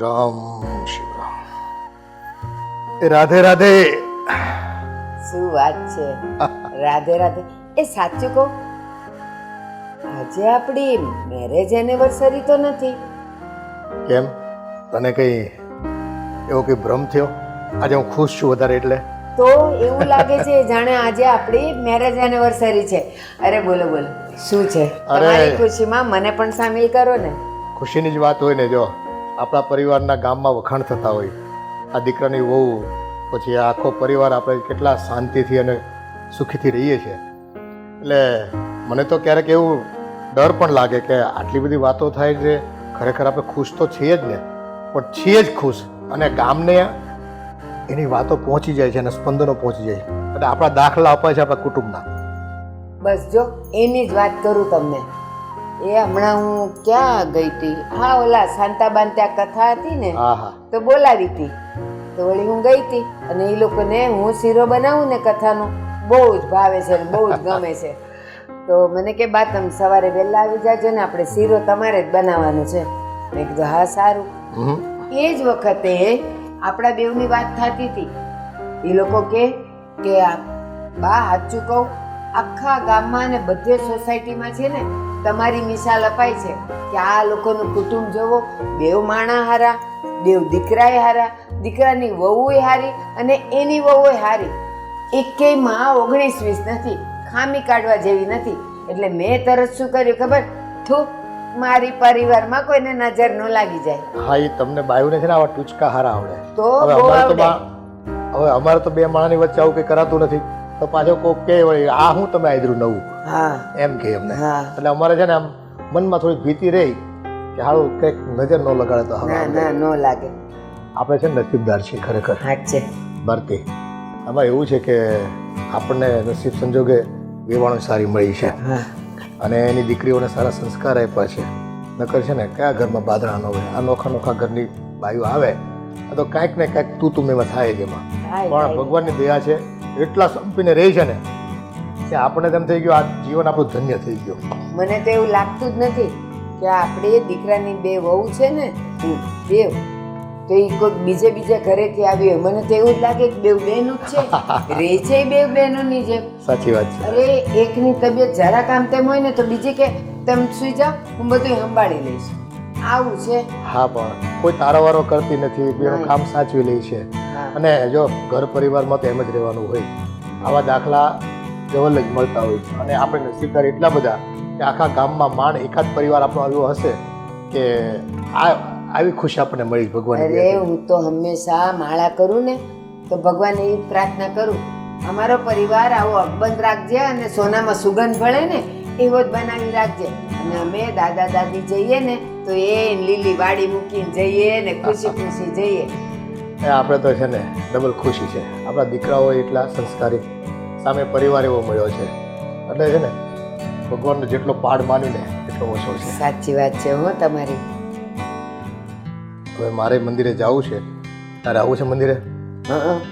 રામ શિવ રામ. રાધે રાધે. શું વાત છે? રાધે રાધે. એ સાચું કહું, આજે આપણી મેરેજ એનિવર્સરી તો નથી. કેમ, તને કઈ એવો કઈ ભ્રમ થયો? આજે હું ખુશ છું વધારે એટલે. તો એવું લાગે છે જાણે આજે આપણી મેરેજ એનિવર્સરી છે. અરે બોલો બોલો, શું છે? તમારી ખુશીમાં મને પણ સામેલ કરો ને. ખુશીની જ વાત હોય ને. જો આપણા પરિવારના ગામમાં વખાણ થતા હોય, આ દીકરાની વહુ, પછી આ આખો પરિવાર આપણે કેટલા શાંતિથી અને સુખીથી રહીએ છીએ. એટલે મને તો ક્યારેક એવું ડર પણ લાગે કે આટલી બધી વાતો થાય છે, ખરેખર આપણે ખુશ તો છીએ જ ને, પણ છીએ જ ખુશ. અને ગામને એની વાતો પહોંચી જાય છે અને સ્પંદનો પહોંચી જાય છે, એટલે આપણા દાખલા અપાય છે આપણા કુટુંબના. બસ જો એની જ વાત કરું તમને. એ હમણાં હું ક્યાં ગઈ હતી? હા, ઓલા શાંતાબાન ત્યાં કથા હતી ને, હા હા, તો બોલાવી હતી. તો વળી હું ગઈ હતી અને એ લોકોને હું શીરો બનાવું ને કથાનો બહુ જ ભાવે છે ને બહુ જ ગમે છે. તો મને કે બા તમે સવારે વહેલા આવી જાજો ને, આપણે શીરો તમારે જ બનાવવાનો છે. મેં કીધું હા સારું. એ જ વખતે આપણા બેવની વાત થતી હતી. એ લોકો કે બા સાચું કહું, આખા ગામમાં ને બધે સોસાયટીમાં છે ને તમારી મિસાલ અપાય છે કે આ લોકોનું કુટુંબ જોવો, બેવ માણા હારા, બેવ દીકરાએ હારા, દીકરાની વહુએ હારી અને એની વહુએ હારી. એકેય માં 19-20 નથી, ખામી કાઢવા જેવી નથી. એટલે મેં તરત શું કર્યું ખબર? મારી પરિવારમાં કોઈને નજર ન લાગી જાય. હા, એ તમને બાયુને છે ને આવા ટૂચકા હારા આવડે. તો હવે અમારે તો બે માણસની વચ્ચે આવું કંઈ કરાતું નથી. તો પાછો કોક કે વળી આ હું તમે આદરું નવું, હા એમ કે અમને. હા, એટલે અમારે છે ને આમ મનમાં થોડી ભીતિ રહી કે હારું કંઈક નજર ન લગાડે તો ના ના ન લાગે. આપણે છે ને નસીબદાર છીએ ખરેખર. સાચે ભારતી, આમાં એવું છે કે આપણને નસીબ સંજોગે વેવાણું સારી મળી છે અને એની દીકરીઓને સારા સંસ્કાર આપ્યા છે. નકર છે ને કયા ઘરમાં બાદરા ન હોય. આ નોખા નોખા ઘરની બાઈઓ આવે તો કાંઈક ને કાંઈક તું એમાં થાય જ એમાં. પણ ભગવાનની દયા છે, એટલા સંપીને રહે છે ને કે આપણે તેમ થઈ ગયું આ જીવન આપણું ધન્ય થઈ ગયું. મને તો એવું લાગતું જ નથી કે આપણે દીકરાની બે વહુ છે ને બેવ, તો એ કોઈ બીજે ઘરેથી આવી હોય. મને તો એવું જ લાગે કે બેવ બહેનું જ છે, રે છે બેવ બહેનોની જેમ. સાચી વાત છે. અરે એકની તબિયત જરાક આમ તેમ હોય ને તો બીજી કે તમે સુઈ જાઓ, હું બધું સંભાળી લઈશ. આવું છે. હા, પણ કોઈ તારોવારો કરતી નથી, બેનું કામ સાચવી લે છે. અને જો ઘર પરિવારમાં તો એમ જ રહેવાનું હોય. આવા દાખલા જવલ જ મળતા હોય. અને આપણે નસીબદાર એટલા બધા કે આખા ગામમાં માંડ એકાદ પરિવાર આપણો આવ્યો હશે કે આવી ખુશી આપણને મળી ભગવાન. અરે હું તો હંમેશા માળા કરું ને તો ભગવાન એવી પ્રાર્થના કરું, અમારો પરિવાર આવો અકબંધ રાખજે અને સોનામાં સુગંધ ભળે ને એવો જ બનાવી રાખજે. અને અમે દાદા દાદી જઈએ ને તો એ લીલી વાડી મૂકીને જઈએ ને ખુશી ખુશી જઈએ. આપણે તો છે ને ડબલ ખુશી છે. આપણા દીકરાઓ એટલા સંસ્કારી, સામે પરિવાર એવો મળ્યો છે. એટલે છે ને ભગવાનનો જેટલો પાડ માનીને એટલો ઓછો છે. સાચી વાત છે હો તમારી. હવે મારે મંદિરે જવું છે. તારે આવું છે મંદિરે?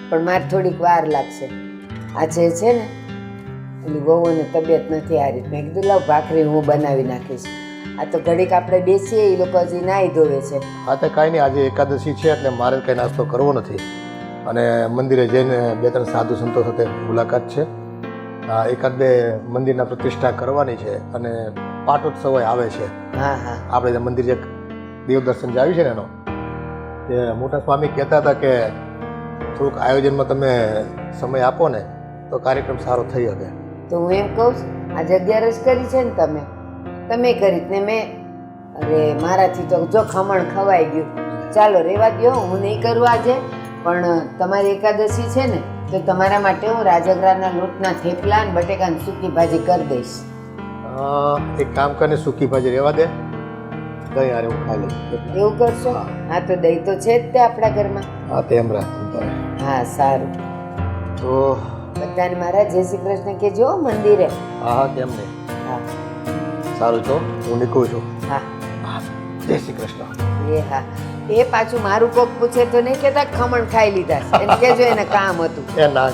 પણ મારે થોડીક વાર લાગશે. આજે છે ને એની વહુને તબિયત નથી હારી. મેં કીધું લાવ ભાખરી હું બનાવી નાખીશ. આ તો ઘડીક આપણે બેસીએ, એ લોકો હજી નાહી ધોવે છે. હા, તો કાંઈ નહીં, આજે એકાદશી છે એટલે મારે કંઈ નાસ્તો કરવો નથી. અને મંદિરે જઈને 2-3 સાધુ સંતો સાથે મુલાકાત છે. એકાદ બે મંદિરના પ્રતિષ્ઠા કરવાની છે અને પાટોત્સવ આવે છે. હા હા, આપણે જે મંદિર જે દેવ દર્શન જે આવ્યું છે ને એનો, તે મોટા સ્વામી કહેતા હતા કે થોડુંક આયોજનમાં તમે સમય આપો ને તો કાર્યક્રમ સારો થઈ શકે. તો હું એમ કહું આજે 11 કરી છે ને તમે કરી ને મેં, અરે મારાથી તો જો ખમણ ખવાઈ ગયું. ચાલો રેવા દો, હું નહીં કરું આજે. પણ તમારી એકાદશી છે ને તો તમારા માટે હું રાજગરાના લોટના થેપલા અને બટેકાની સૂકી ભાજી કરી દઈશ. એક કામ કરીને સૂકી ભાજી રહેવા દે, દહીં હારે હું ખાઈ લઈશ. એવું કરશો? હા, તો દહીં તો છે જ તે આપણા ઘરમાં. હા, તેમ રાખ. હા સારું. તો બધાને મારા જય શ્રી કૃષ્ણ કહેજો મંદિરે. હા હા, કેમ નહીં. હા સારું, તો હું નીકળું છું. હા, જય શ્રી કૃષ્ણ. એ હા, એ પાછું મારું કોક પૂછે તો નહીં કહેતા ખમણ ખાઈ લીધા, એને કહેજો એને કામ હતું. એ ના.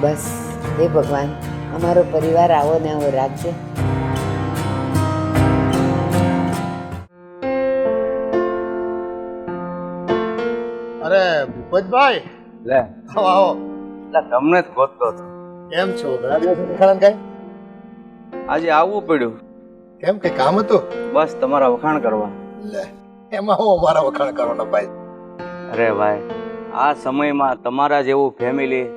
બસ એ ભગવાન અમારો પરિવાર આવો ને આવો રાખજે. ભૂપતભાઈ લે આવો આવો એટલે તમને જ ગોતતો હતો. કેમ છો ઘણા દિવસ વખાણ કઈ આજે આવવું પડ્યું કેમ કઈ કામ હતું બસ તમારા વખાણ કરવા. લે એમાં હું અમારા વખાણ કરવાના ભાઈ અરે ભાઈ આ સમયમાં તમારા જેવું ફેમિલી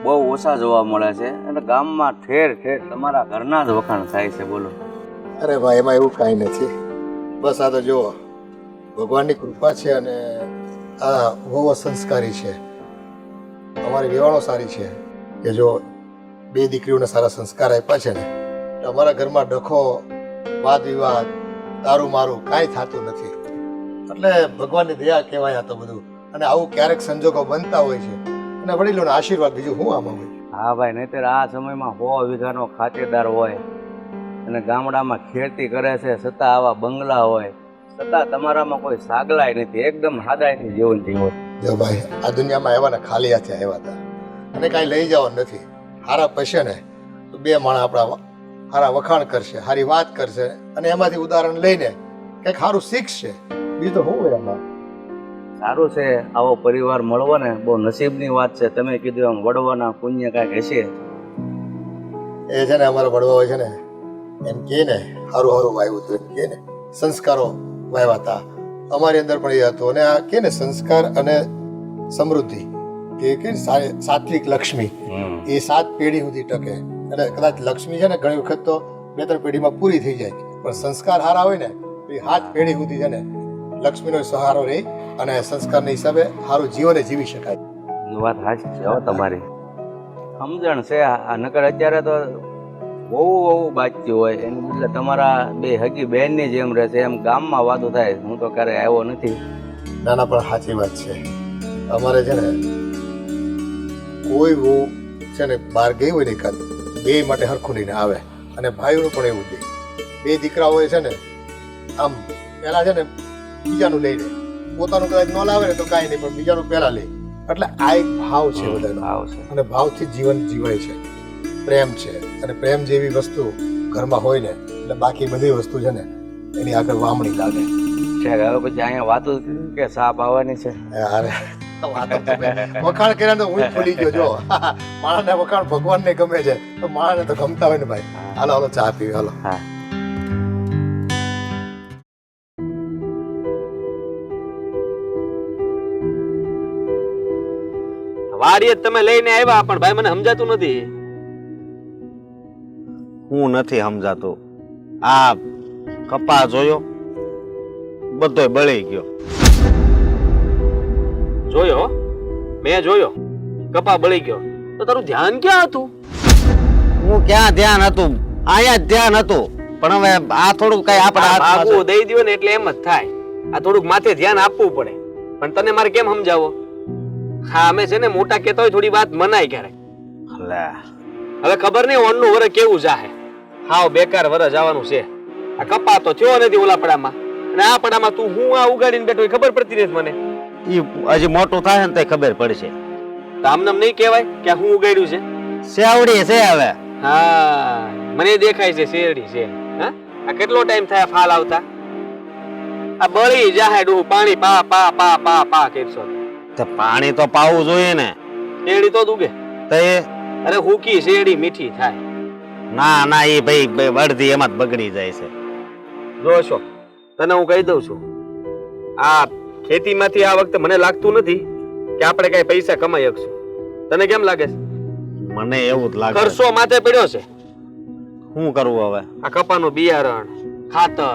બહુ ઓછા જોવા મળે છે અને ગામમાં ઠેર ઠેર તમારા ઘરના જ વખાણ થાય છે. બોલો. અરે ભાઈ એમાં એવું કાંઈ નથી બસ આ તો જુઓ ભગવાનની કૃપા છે અને આ બહુ સંસ્કારી છે અમારી વેવાણો સારી છે કે જો બે દીકરીઓને સારા સંસ્કાર આપ્યા છે ને તો અમારા ઘરમાં ડખો વાદ વિવાદ તારું મારું કાંઈ થતું નથી એટલે ભગવાનની દયા કહેવાય આ તો બધું અને આવું ક્યારેક સંજોગો બનતા હોય છે અને વડીલોના આશીર્વાદ બીજું હું આમાં હોય હા ભાઈ, નહીંતર આ સમયમાં 100 વીઘાનો ખાતેદાર હોય અને ગામડામાં ખેતી કરે છે છતાં આવા બંગલા હોય છતાં તમારામાં કોઈ સાગલાય નથી, એકદમ હાદાયથી જીવન જીવો. જો ભાઈ આ દુનિયામાં આવ્યા ને ખાલી હાથે આવ્યા હતા અને કાંઈ લઈ જવાનું નથી. હારા પૈસે ને તો બે માણસ આપણા હારા વખાણ કરશે, હારી વાત કરશે અને એમાંથી ઉદાહરણ લઈને કંઈક સારું શીખશે. બીજું તો શું હોય એમાં? સારું છે આવો પરિવાર મળવો ને બહુ નસીબની વાત છે. તમે કીધું એમ વડવાના પુણ્ય કાંઈક હશે. એ છે ને અમારા વડવા હોય છે ને એમ કે ને સારું સારું વાવ્યું હતું એમ કે ને સંસ્કારો વાવ્યા હતા અમારી અંદર પણ એ હતું અને આ કે ને સંસ્કાર અને સમૃદ્ધિ કે સાત્વિક લક્ષ્મી એ 7 પેઢી સુધી ટકે અને કદાચ લક્ષ્મી છે ને ઘણી વખત તો 2-3 પેઢીમાં પૂરી થઈ જાય પણ સંસ્કાર સારા હોય ને તો એ 7 પેઢી સુધી છે ને લક્ષ્મીનો સહારો રહી અને સંસ્કારના હિસાબે સારું જીવન જીવી શકાય. વાત સાચી છે હો તમારી. સમજણ છે આ, નકર અત્યારે તો બહુ બાજતી હોય એની બદલે તમારા બે હગી બહેનની જેમ રહેશે એમ ગામમાં વાતો થાય. હું તો ક્યારે આવ્યો નથી. નાના પણ સાચી વાત છે. અમારે છે ને કોઈ બહુ છે ને બહાર ગઈ હોય ને એકાદ બે માટે હરખું લઈને આવે અને ભાઈઓનું પણ એવું દે. બે દીકરા હોય છે ને આમ પહેલા છે ને બીજાનું લઈ લે, પોતાનું કદાચ ન લાવે ને તો કાંઈ નહીં પણ બીજાનું પહેલા લે. એટલે આ એક ભાવ છે બધાનો ભાવ છે અને ભાવથી જીવન જીવાય છે. પ્રેમ છે અને પ્રેમ જેવી વસ્તુ ઘરમાં હોય ને એટલે બાકી બધી વસ્તુ છે ને એની આગળ વામણી લાગે છે. હવે પછી અહીંયા વાતો કે સાપ આવવાની છે. અરે વાતો તો વખાણ કર્યા તો હું ભૂલી ગયો. જો માણસને વખાણ ભગવાનને ગમે છે તો માણસને તો ગમતા હોય ને ભાઈ. હાલો હાલો ચા પીવી હાલો. હા વાડીએ તમે લઈને આવ્યા પણ ભાઈ મને સમજાતું નથી. હું નથી સમજાતું. આ કપા જોયો બધોય બળી ગયો. જોયો? મેં જોયો કપા બળી ગયો તો તારું ધ્યાન ક્યાં હતું? હું ક્યાં ધ્યાન હતું, અહીંયા જ ધ્યાન હતું પણ હવે આ થોડું કઈ આપણા હાથમાં ભાગવું દઈ દ્યો ને એટલે એમ જ થાય. આ થોડુંક માથે ધ્યાન આપવું પડે પણ તને મારે કેમ સમજાવો? હા અમે છે ને મોટા કહેતા હોય થોડી વાત મનાય ક્યારેક. છે. લે હવે ખબર નહીં ઓનનું વરસ કેવું જાહે. હાવ બેકાર વરસ જવાનું છે. આ કપા તો થયો નથી ઓલા પડામાં અને આ પડામાં તું હું આ ઉગાડીને બેઠો એ ખબર પડતી નથી મને. ઈ હજી મોટું થાય ને તો ખબર પડશે. તો આમને નહીં કહેવાય કે આ હું ઉગાડ્યું છે. સેવડી છે હવે. હા મને દેખાય છે શેરડી છે. હા આ કેટલો ટાઈમ થયા ફાલ આવતા? આ બળી જાહે ડોહ પાણી પા પા પા પા પા કરશો. તો પાણી તો પાવું જોઈએ ને. શેરડી તો દુગે. તો એ અરે હુકી શેરડી મીઠી થાય. ના ના એ ભાઈ વળધી એમાં જ બગડી જાય છે. જોશો તને હું કહી દઉં છું આ ખેતીમાંથી આ વખતે મને લાગતું નથી કે આપણે કઈ પૈસા કમાઈ શકશું. તને કેમ લાગે છે? મને એવું જ લાગે. ખર્ચો માથે પડ્યો છે. શું કરવું હવે? આ કપાનું બિયારણ, ખાતર,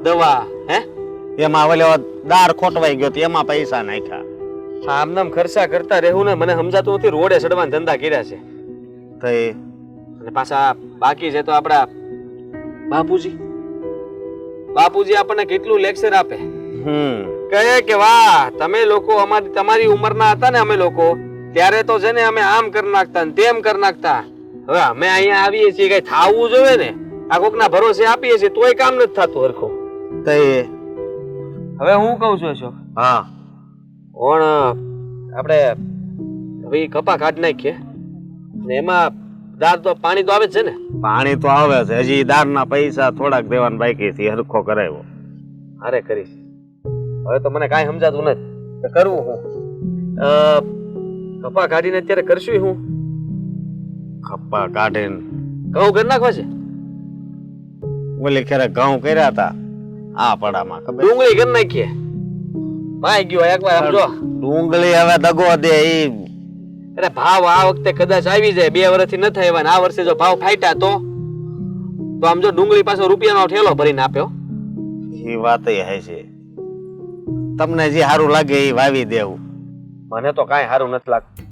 દવા હે એમાં ઓલો દાર ખોટવાઈ ગયો તો એમાં પૈસા નાખ્યા. આમનામ ખર્ચા કરતા રહેવું ને મને સમજાતું નથી. રોડે ચડવાના ધંધા કર્યા છે તો એ અને પાછા બાકી છે તો આપડા બાપુજી આપણને કેટલું લેક્ચર આપે. કહે કે વાહ તમે લોકો તમારી ઉંમરના હતા ને અમે લોકો ત્યારે તો છે ને અમે આમ કરી નાખતા ને તેમ કરી નાખતા. હવે અમે અહીંયા આવીએ છીએ કઈ થાવું જોઈએ ને. આ કોકના ભરોસે આપીએ છીએ તોય કામ નથી થતું હરખું. તો એ હવે હું કઉ છું અશોક, હા પણ આપણે હવે ઈ કપા કાઢી નાખીએ ને એમાં દાર તો પાણી તો આવે જ છે ને. પાણી તો આવે છે. હજી દારના પૈસા થોડાક દેવાના બાકી છે. હરખો કરાવ્યો. અરે કરીશ. હવે તો મને કાંઈ સમજાતું નથી કે કરવું હું. કપા કાઢીને અત્યારે કરશું હું ખપ્પા કાઢીને ઘઉં કરી નાખવા છે, ઓલી ખેરે ઘઉં કર્યા હતા આ પડામાં ખબર ડુંગળી કરી નાખીએ. ભાઈ ગયો એકવાર આમ જો. ડુંગળી હવે દગો દે ઈ અરે ભાવ આ વખતે કદાચ આવી જાય, 2 વર્ષથી ન થાય એવા, આ વર્ષે જો ભાવ ફાટ્યા તો આમ જો ડુંગળી પાછો રૂપિયાનો ઠેલો ભરીને આપ્યો. ઈ વાત હે છે. તમને જે સારું લાગે એ વાવી દેવું. મને તો કાંઈ સારું નથી લાગતું.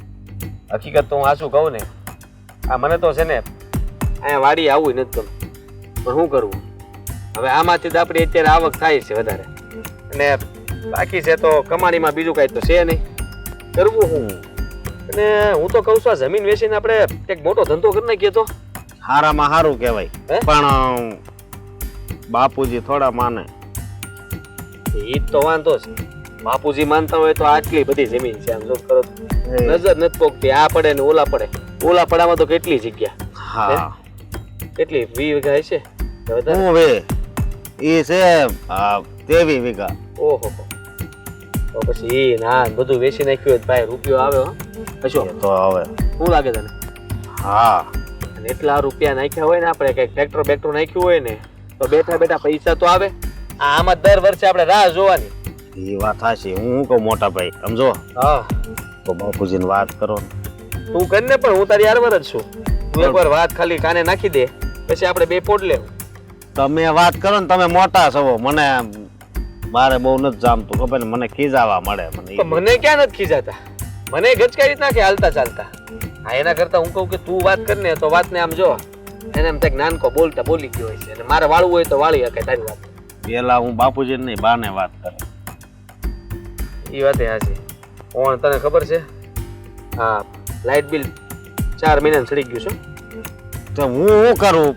હકીકત તો હું આ શું કહું ને, આ મને તો છે ને અહીંયા વાડી આવવું નથી ગમતું. પણ શું કરવું હવે, આમાંથી જ આપણી અત્યારે આવક થાય છે વધારે, અને બાકી છે તો કમાણીમાં બીજું કાંઈ તો છે નહીં. કરવું હું અને હું તો કહું છું આ જમીન વેચીને આપણે એક મોટો ધંધો કરી નાખીએ તો. હારામાં હારું કહેવાય, હે? પણ બાપુજી થોડા માને. એ જ તો વાંધો છે. બાપુજી માનતા હોય તો આટલી બધી જમીન છે, આમ જો કરો તો નજર નથી પોકતી. આ પડે ને ઓલા પડે. ઓલા પડામાં તો કેટલી જગ્યા, હા કેટલી 20 વીઘા હશે કે વધારે? હું વે ઈ છે 23 વીઘા. ઓહો, તો પછી એ ના બધું વેચી નાખ્યું હોય તો ભાઈ રૂપિયો આવે હો. કશો એ તો હવે શું લાગે તને? હા અને એટલા રૂપિયા નાખ્યા હોય ને આપણે, કઈક ટ્રેક્ટર બેક્ટર નાખ્યું હોય ને, તો બેઠા બેઠા પૈસા તો આવે. આમાં દર વર્ષે આપણે રાહ જોવાની. એ વાત સાચી. હું કહું મોટા ભાઈ સમજો, હા તો બાપુજીને વાત કરો ને. તું કરીને, પણ હું તારી હારવાર જ છું. તું એકવાર વાત ખાલી કાને નાખી દે, પછી આપણે બે પોડ લેવું. તમે વાત કરો ને, તમે મોટા છો. મને મારે બહુ નથી જામતું ખબર ને, મને ખીજાવા મળે. તો મને ક્યાં નથી ખીજાતા, મને ગચકારી નાખે હાલતા ચાલતા. હા, એના કરતા હું કહું કે તું વાત કરને તો વાતને આમ જો, એને એમ થાય નાનકો બોલતા બોલી ગયો હોય છે, અને મારે વાળવું હોય તો વાળી શકે તારી વાત. પેલા હું બાપુજી નહીં બાને વાત કરે. એ વાત હાચી. કોણ તને ખબર છે, હા લાઇટ બિલ 4 મહિના સડી ગયું છે. તો હું કરું?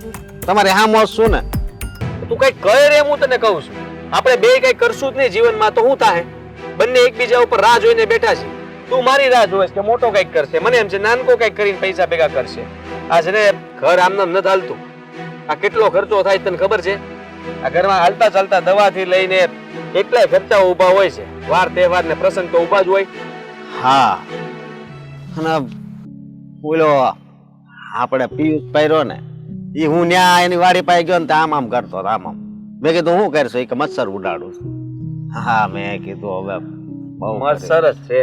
તમારે હા મોજ શું ને? તું કઈ કહે રે, હું તને કહું છું. આપણે બે કઈ કરશું જ નહીં જીવનમાં તો શું થાય? બંને એકબીજા ઉપર રાહ જોઈને બેઠા છે. તું મારી રાહ જોઈશ કે મોટો કઈક કરશે, મને એમ છે નાનકો કઈક કરીને પૈસા ભેગા કરશે. આ છે ને ઘર આમનામ નથી હાલતું. આ કેટલો ખર્ચો થાય તને ખબર છે? આ ઘરમાં હાલતા ચાલતા દવાથી લઈને કેટલાય ખર્ચાઓ ઊભા હોય છે. વાર તહેવાર ને પ્રસંગ તો ઊભા જ હોય. હા, અને બોલો આપણે પિયુષ પાયરો ને, એ હું ન્યા એની વાડી પાઈ ગયો ને આમ આમ કરતો હતો, આમ આમ. મેં કીધું હું કરશો? એ કે મચ્છર ઉડાડું છું. હા, મેં કીધું હવે બહુ મચ્છર જ છે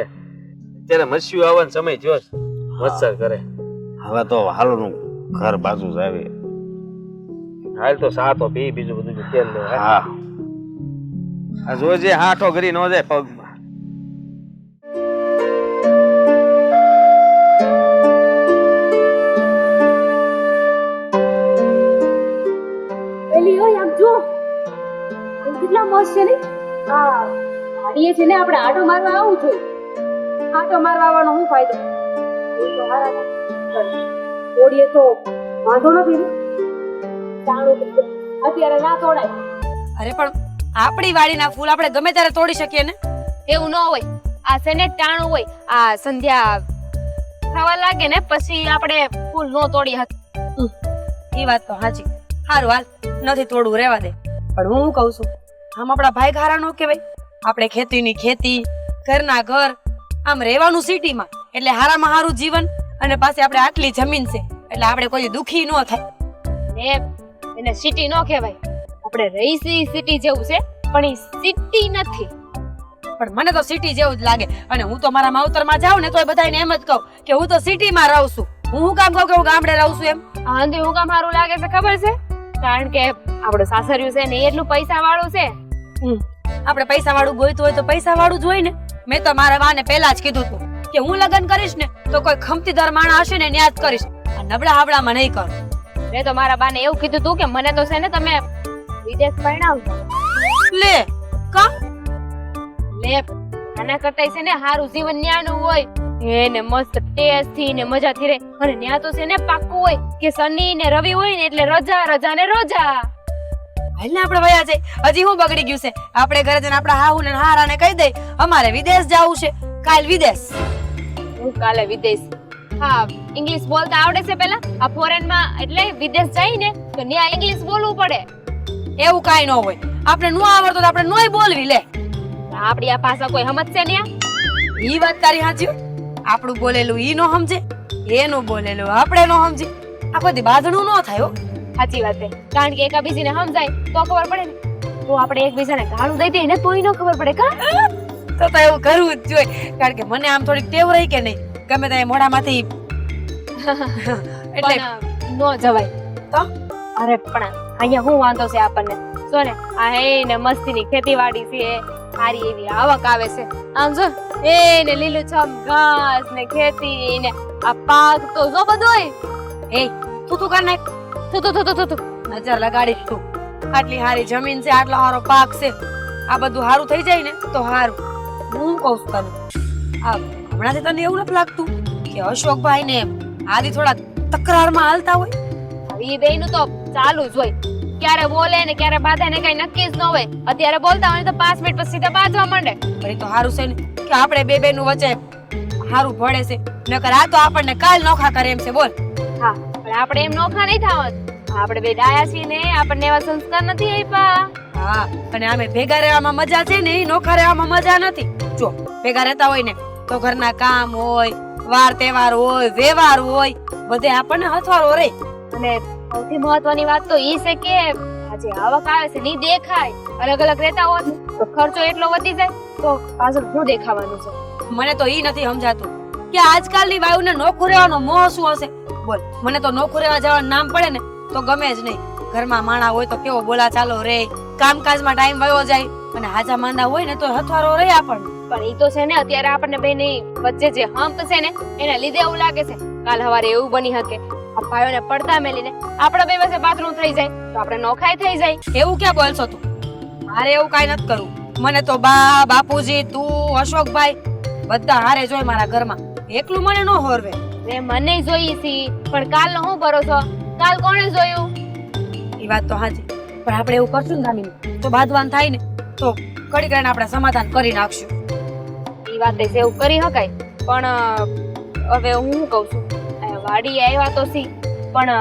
અત્યારે, મચ્છિયું આવવાનો સમય થયો છે, મચ્છર કરે. હવે તો હાલનું ઘર બાજુ જ આવી. હાલ તો સાતો પી, બીજું બધું તેલ લે. હા, આ જોજે હાથો કરી ન જાય પગમાં. એલી ઓય આમ જો, કેટલા મસ્ત છે ને. હા, ગાડીએ છે ને આપણે આટો મારવા આવવું જોઈએ. આટો મારવા આવવાનો શું ફાયદો? એ તો હારા છે. ઓડીએ તો વાંધો નથી ને, ચાણું અત્યારે ના તોડાય. અરે પણ આપણી વાડીના ફૂલ આપણે ગમે ત્યારે તોડી શકીએ ને. એવું ન હોય. આ છે ને ટાણું હોય. આ સંધ્યા થવા લાગે ને પછી આપણે ફૂલ નો તોડી શકીએ. એ વાત તો સાચી. સારું હાલ, નથી તોડવું, રહેવા દે. પણ હું કહું છું, આમ આપણા ભાઈ ઘારા નો કહેવાય. આપણે ખેતીની ખેતી, ઘરના ઘર, આમ રહેવાનું સિટીમાં, એટલે હારામાં હારું જીવન. અને પાછી આપણે આટલી જમીન છે એટલે આપણે કોઈ દુખી ન થાય. ને એને સિટી નો કહેવાય. આપણે રહીશી સિટી જેવું છે, પણ એ સિટી નથી. પણ મને તો સિટી જેવું જ લાગે. અને હું તો મારા માવતરમાં જાઉં ને તો બધાને એમ જ કહું કે હું તો સિટીમાં રહું છું. હું શું કામ કહું કે હું ગામડે રહું છું એમ? આંધી હું કામ સારું લાગે છે ખબર છે? કારણ કે આપણું સાસરિયું છે ને એ એટલું પૈસા વાળું છે. આપણે પૈસા વાળું ગોઈતું હોય તો પૈસા વાળું જ હોય ને. મેં તો મારા વાને પહેલા જ કીધું હતું કે હું લગ્ન કરીશ ને તો કોઈ ખમતીદાર માણસ હશે ને ન્યા જ કરીશ. આ નબળા હાબડામાં નહીં કરું. મેં તો મારા બાને એવું કીધું હતું કે મને તો છે ને તમે વિદેશ પરણાવજો. લે કા લે આના કરતા છે ને હારું જીવન ન્યાનું હોય. એને મસ્ત ટેસ્ટ થી ને મજાથી રહે. અને ન્યા તો છે ને પાક્કું હોય કે શનિ ને રવિ હોય ને એટલે રજા રજા ને રજા. હાલ ને આપણે વયા જઈ. હજી હું બગડી ગયું છે? આપણે ઘરે જઈને આપણા હાહુ ને હારાને કહી દઈ અમારે વિદેશ જવું છે. કાલ વિદેશ. હું કાલે વિદેશ. હા, ઇંગ્લિશ બોલતા આવડે છે પેલા? આ ફોરેન માં એટલે વિદેશ જાય ને તો ન્યા ઇંગ્લિશ બોલવું પડે. એવું કાઈ ન હોય. આપણે નો આવડતો તો આપણે નોય બોલવી. લે આપડી આ ભાષા કોઈ સમજશે ન્યા? ઈ વાત તારી સાચી હો. આપણું બોલેલું ઈ નો સમજે, એનું બોલેલું આપણે નો સમજે. આ બધી બાંધણું નો થાય હો. સાચી વાત છે, કારણ કે એકાબીજીને સમજાય તો ખબર પડે ને. તો આપણે એકબીજાને ગાળું દઈ દઈએ ને તોય ન ખબર પડે કા. તો એવું કરવું જ જોઈએ, કારણ કે મને આમ થોડીક ટેવ રહી કે નહીં, ગમે તે મોઢામાંથી એટલે પણ નો જવાય તો અરે પણ અહીંયા હું વાંધો છે આપણને જો ને આ હે ને મસ્તીની ખેતીવાડી છે, સારી એવી આવક આવે છે. આમ જો એ ને લીલુંછમ ઘાસ ને ખેતી ને આ પાક તો જો બધોય એ તું કર નાખ, તું નજર લગાડી તું. આટલી હારી જમીન છે, આટલો સારો પાક છે, આ બધું સારું થઈ જાય ને તો સારું. હું કહું છું તને, આ હમણાંથી તને એવું નથી લાગતું કે અશોકભાઈ ને આદિ થોડા તકરારમાં હાલતા હોય? હવે એ બેયનું તો ચાલુ જ હોય, ક્યારે બોલે ને ક્યારે બાધે ને કઈ નક્કી જ ન હોય. અત્યારે બોલતા હોય તો 5 મિનિટ પછી સીધા બાંધવા માંડે. પણ એ તો સારું છે ને કે આપણે બે નું વચ્ચે સારું ભળે છે, નકર આ તો આપણને કાલ નોખા કરે એમ છે. બોલ. હા પણ આપણે એમ નોખા નહીં થવાનું. આપણે બે ડાયા છીએ ને, આપણને એવા સંસ્કાર નથી આપ્યા. હા, અને આમે ભેગા રહેવામાં મજા છે ને, એ નોખા રહેવામાં મજા નથી. જો ભેગા રહેતા હોય ને તો ઘરના કામ હોય, વાર તહેવાર હોય, વ્યવહાર હોય, બધે આપણને હથવારો રહે. અને સૌથી મહત્વની વાત તો ઈ છે કે આજે આવક આવે છે ની દેખાય. અલગ અલગ રહેતા હોત તો ખર્ચો એટલો વધી જાય તો પાછળ શું દેખાવાનું છે. મને તો ઈ નથી સમજાતું કે આજકાલની બાયુને નોખું રહેવાનો મોહ શું હશે. બોલ, મને તો નોખું રહેવા જવાનું નામ પડે ને તો ગમે જ નહીં. ઘરમાં માણા હોય તો કેવો બોલા ચાલો રે, કામકાજમાં ટાઈમ વયો જાય, અને હાજા માંદા હોય ને તો હથવારો રહે આપણને. પણ ઈ તો છે ને અત્યારે આપણને બેની વચ્ચે જે હમ્પ છે ને એના લીધે એવું લાગે છે. કાલ સવારે એવું બની શકે આ ભાઈઓને પડતા મેલીને આપણા બે વચ્ચે બાથરૂમ થઈ જાય તો આપણે નોખાઈ થઈ જાય. એવું ક્યાં બોલશો તું? મારે એવું કાંઈ નથી કરવું. મને તો બા, બાપુજી, તું, અશોકભાઈ બધા હારે જોઈ મારા ઘરમાં. એકલું મને ન હોરવે. ને મને જોઈ છી પણ કાલનો હું ભરોસો, કાલ કોણે જોયું? એ વાત તો સાચી, પણ આપણે એવું કરશું ને દામિની તો બાદવાન થાય ને તો કડી કરીને આપણે સમાધાન કરી નાખશું. ઈ વાત છે, એવું કરી શકાય. પણ હવે હું કહું છું વાડી આવ્યા તો સી, પણ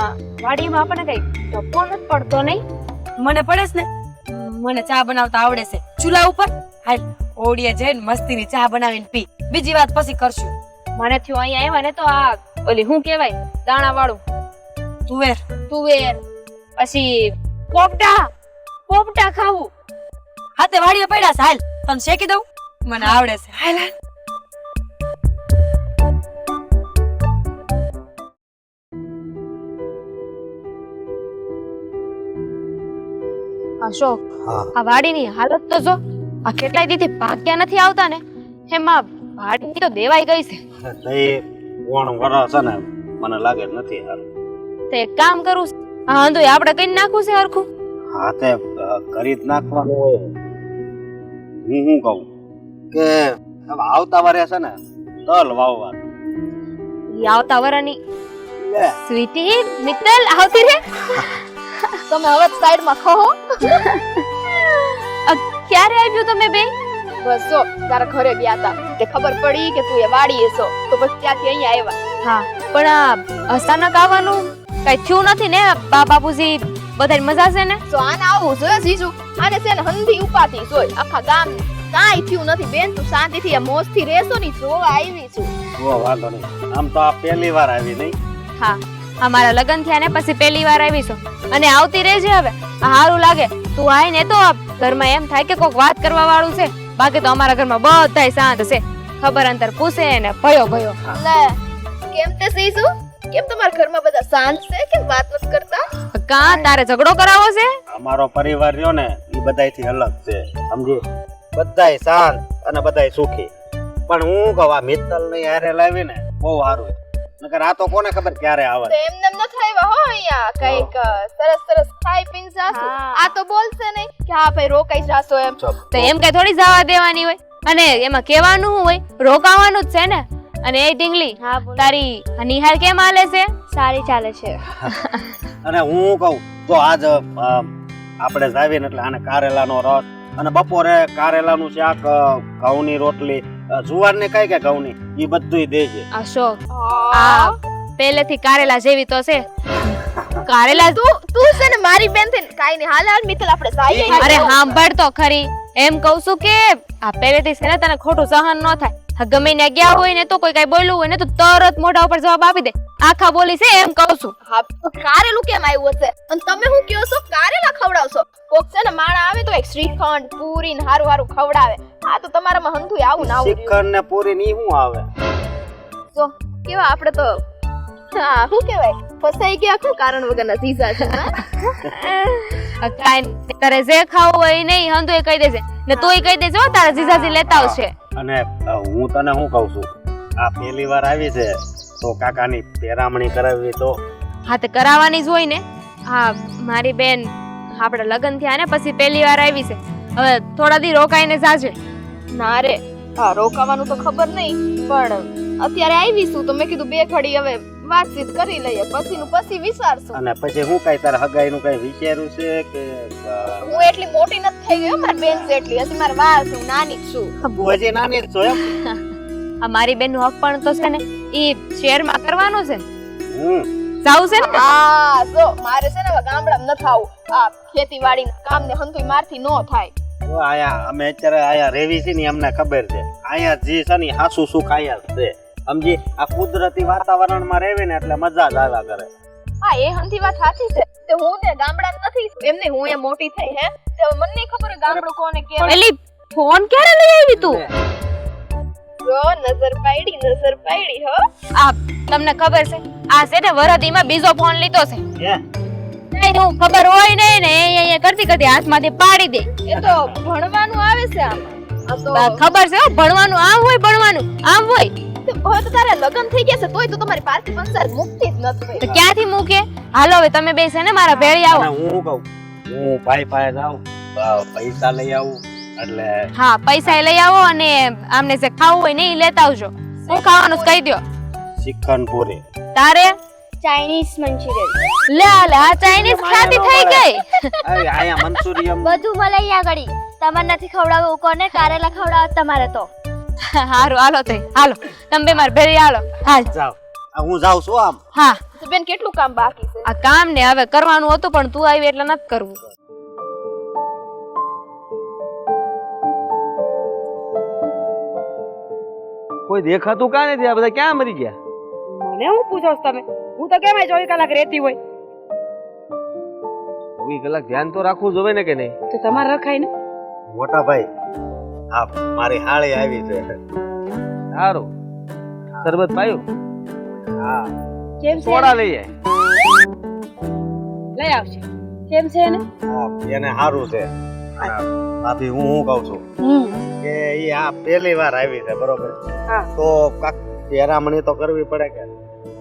વાડીમાં આપણને કઈ ટપો નથી પડતો નહીં? મને પડે છે ને, મને ચા બનાવતા આવડે છે ચૂલા ઉપર. હાલ ઓડીએ જઈને મસ્તીની ચા બનાવીને પી, બીજી વાત પછી કરશું. મને થયું અહીંયા આવ્યા ને તો આ ઓલી શું કહેવાય દાણા વાળું તુવેર તુવેર, પછી પોપટા ખાવું. હાથે વાડીએ પડ્યા છે. હાલ તને શેકી દઉં, મને આવડે છે. હાલ હાલ. અશોક, આ વાડીની હાલત તો જો. આ કેટલાય દીથી ભાગ્યા નથી આવતા ને, એમાં વાડી તો દેવાઈ ગઈ છે. એ કોણ વરસ છે ને મને લાગે નથી હારું. તો એક કામ કરું, હા વાંધો આપણે કઈ નાખવું છે હરખું. હા તે કરી જ નાખવાનું હોય. હું શું કહું કે હવે આવતા વારે છે ને તલ વાવવાનું. ઈ આવતા વરાની સ્વીટી મિત્તલ આવતી રે. તમે હવે સાઈડ માં ખો. ક્યારે આવ્યું તમે બે? બસ જો તારા ઘરે ગયા હતા તે ખબર પડી કે તું એ વાડીએ છો તો બસ ત્યાંથી અહીંયા આવ્યા. હા પણ અચાનક આવવાનું કઈ થયું નથી ને? બાપુજી બધાની મજા છે ને? તો આને આવું જોઈએ જીજુ, આને છે ને હંધી ઉપાથી જોઈ આખા ગામ કાંઈ થયું નથી. બેન તું શાંતિથી આ મોજથી રહેશો ને જોવા આવી છું. જો વાંધો નહીં, આમ તો આ પહેલી વાર આવી નહીં. હા, અમારા લગ્ન થયા ને પછી પહેલી વાર આવી છું અને આવતી રહેજે. હવે સારું લાગે તું આય ને તો ઘરમાં એમ થાય કે કોઈક વાત કરવા વાળું છે. બાકી તો અમારા ઘરમાં બધાય શાંત છે. ખબર અંતર પૂછે ને ભયો ભયો. લે કેમ તે જીજુ, કેમ તમારા ઘરમાં બધા શાંત છે, કેમ વાત નથી કરતા? કા તારે ઝઘડો કરાવો છે? અમારો પરિવાર રહ્યો ને એ બધાયથી અલગ છે, સમજી? બધાય શાંત અને બધાય સુખી. પણ હું કહું આ મિત્તલ ને હારે લાવી ને બહુ સારું. નકર આ તો કોને ખબર ક્યારે આવે. તો એમને ન થઈવા હો અહીંયા કઈક સરસ સરસ ખાઈ પીને જાશું. આ તો બોલશે નહીં કે હા ભાઈ રોકાઈ જાશો એમ. તો એમ કઈ થોડી જવા દેવાની હોય, અને એમાં કહેવાનું શું હોય, રોકાવાનું જ છે ને. અને એ ઢીંગલી તારી નિહાલ કેમ હાલે છે? સારી ચાલે છે. અને હું કહું જો આજ આપણે જાવીએ ને એટલે આને કારેલાનો રસ અને બપોરે કારેલાનું શાક, ઘઉંની રોટલી, જુવારને કઈ કે ઘઉંની ઈ બધુંય દેજે. અશોક આ પહેલેથી કારેલા જેવી તો છે. કારેલા તું છે ને મારી બેન થઈને કાઈ નહીં હાલ હાલ મિત્તલ આપણે જાઈએ. અરે સાંભળ તો ખરી, એમ કહું છું કે આ પહેલેથી છે ને તને ખોટું સહન ન થાય. હા, ગમે ત્યાં ગયા હોય ને તો કોઈ કઈ બોલ્યું હોય ને તો તરત મોઢા ઉપર જવાબ આપી દે. આખા બોલી છે એમ કહું છું. હા તો કારેલું કેમ આવ્યું હશે અને તમે શું કહો છો કારેલા ખવડાવશો કોક છે ને માણા આવે તો એક શ્રીખંડ પૂરી ને હારું હારું ખવડાવે આ તો તમારામાં હંધુય આવું ના આવું શ્રીખંડ ને પૂરી ની શું આવે જો કેવા આપણે તો હા શું કહેવાય ફસાઈ ગયા શું કારણ વગરના સીસા છે કાંઈ નહીં. તારે જે ખાવું હોય એ નહીં હંધુય કહી દેજે ને તોય કહી દેજે હો, તારા જીજાજી લેતા આવશે. અને હું તને શું કહું છું આ પહેલી વાર આવી છે તો કાકાની પેરામણી કરાવવી તો હા તે કરાવવાની જ હોય ને. હા મારી બેન આપણે લગ્ન થયા ને પછી પહેલી વાર આવી છે. હવે થોડા દી રોકાઈને જાજે. ના રે હા રોકાવાનું તો ખબર નહીં પણ અત્યારે આવીશું તો મેં કીધું બે ઘડી હવે વાતચીત કરી લઈએ પછી વિચારશું અને પછી હું કઈ તારા હગાઈ નું કઈ વિચાર્યું છે કે હું એટલી મોટી નથી થઈ ગઈ હો, મારી બેન જેટલી હજી મારે વાર છે હું નાની જ છું તું હજી નાની જ છો એમ આ મારી બેન નું હક પણ તો છે ને એ શેરમાં કરવાનું છે. હમ જાવું છે ને. હા જો મારે છે ને હવે ગામડામાં ન થાવું આ ખેતીવાડી કામ ને હંતુય મારથી નો થાય તો આયા અમે અત્યારે આયા રેવી છે ને અમને ખબર છે આયા જે છે ને હાસુ સુખ આયા છે સમજી આ કુદરતી વાતાવરણમાં રહેવી ને એટલે મજા જ આવ્યા કરે હા એ હંધી વાત સાચી છે તે હું ને ગામડા નથી એમને હું એ મોટી થઈ હે તે મને નહીં ખબર ગામડું કોને કહેવાય એલી ફોન ક્યારે લઈ આવી તું? જો નજર પાડી હો આ તમને ખબર છે આ છે ને વરદીમાં બીજો ફોન લીધો છે. હે નહીં હું ખબર હોય નહીં ને અહીંયા કરતી કરતી હાથમાંથી પાડી દે. એ તો ભણવાનું આવે છે આમ આ તો ખબર છે હો, ભણવાનું આમ હોય ભણવાનું આમ હોય. તે હવે તો તારા લગ્ન થઈ ગયા છે તોય તો તમારી પારથી પંચાયત મુક્તિ જ નથી તો ક્યાંથી મૂકે? હાલો હવે તમે બે છે ને મારા ભેળી આવો. અને હું કહું હું ભાઈ પાસે જાઉં પૈસા લઈ આવું એટલે હા પૈસા લઈ આવો અને આમને જે ખાવું હોય ને એ લેતા આવજો. શું ખાવાનું છે કહી દો. શ્રીખંડ પૂરી તારે ચાઇનીઝ મંચુરિયન લે આ ચાઇનીઝ ખાતી થઈ ગઈ. આયા મંચુરિયમ બધું મલાઈ આગળી તમારે નથી ખવડાવવું કોને કારેલા ખવડાવ તમારે તો હારું હાલો તો હાલો તમે બે મારા ભેળી હાલો. હાલ જાવ હું જાઉં છું આમ હા તો બેન કેટલું કામ બાકી છે આ કામ ને હવે કરવાનું હતું પણ તું આવી એટલે નથી કરવું. કોઈ દેખાતું કાં નથી? આ બધા ક્યાં મરી ગયા? મને હું પૂછો છો તમે? હું તો કેમ 24 કલાક રહેતી હોય 24 કલાક ધ્યાન તો રાખવું જોવે ને કે નહીં? તો તમારે રખાય ને. મોટા ભાઈ હા મારી હાળી આવી છે સારું શરબત પાયું? હા કેમ છે સોડા લઈ આય. લઈ આવશે. કેમ છે ને? હા એને સારું છે ભાભી હું કહું છું કે ઈ આ પહેલી વાર આવી છે બરોબર હા. તો કાક પેરામણી તો કરવી પડે કે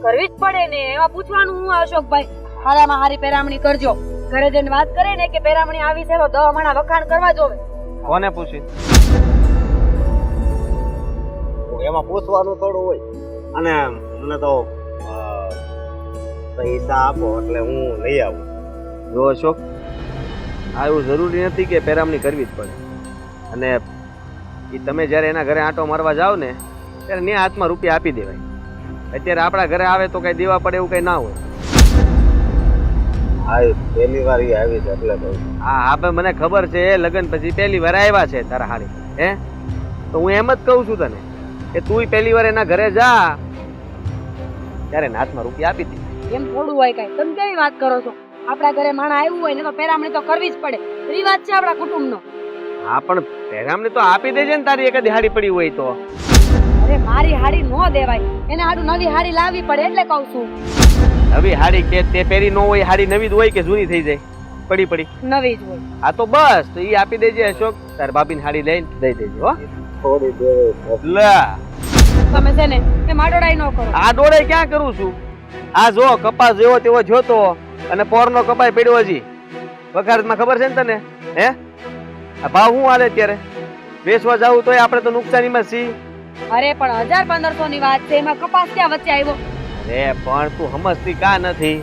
કરવી જ પડે ને. એમાં પૂછવાનું હું અશોકભાઈ હારામાં હારી પેરામણી કરજો. ઘરે જઈને વાત કરે ને કે પેરામણી આવી છે તો 10 મણા વખાણ કરવા જોવે. કોને પૂછી? એમાં પૂછવાનું થોડું હોય અને મને તો પૈસા આપો એટલે હું લઈ આવું જો અશોક આ એવું જરૂરી નથી કે પેરામણી કરવી જ પડે. અને એ તમે જ્યારે એના ઘરે આંટો મારવા જાઓ ને ત્યારે ને હાથમાં રૂપિયા આપી દેવાય. અત્યારે આપણા ઘરે આવે તો કઈ દેવા પડે એવું કઈ ના હોય. આ પહેલી વાર ઈ આવી છે એટલે કહું હા આપણે મને ખબર છે લગ્ન પછી પહેલી વાર આવ્યા છે તારા હારી હે તો હું એમ જ કહું છું તને કે તું પહેલી વાર એના ઘરે જા ત્યારે એના હાથમાં રૂપિયા આપી દે. એમ થોડું હોય કઈ? તમે કેવી વાત કરો છો? આપણા ઘરે માણા આવ્યું હોય ને તો પેરામણી તો કરવી જ પડે. રિવાજ છે આપણા કુટુંબનો. હા પણ પેરામણી તો આપી દેજે ને તારી એકાદી હાડી પડી હોય તો. અરે મારી હાડી નો દેવાય. એને હાડું નવી હાડી લાવવી પડે એટલે કહું છું. નવી હાડી કે તે પહેરી ન હોય હાડી નવી જ હોય કે જૂની થઈ જાય પડી પડી? નવી જ હોય. હા તો બસ તો ઈ આપી દેજે અશોક તાર ભાભીની હાડી લઈને દઈ દેજે હો. થોડી દેવી લે તમે છે ને એ માડોડાઈ ન કરો. આ દોડે ક્યાં કરું છું? આ જો કપાસ જેવો તેવો જોતો અને પોરનો કપાઈ પડ્યો હજી વખારતમાં ખબર છે ને તને હે? આ ભાવ શું હાલે અત્યારે? વેચવા જાવું તોય આપણે તો નુકસાનીમાં છીએ. અરે પણ 1000-1500 ની વાત છે એમાં કપાસ ક્યાં વચ્ચે આવ્યો? અરે પણ તું સમજતી કા નથી?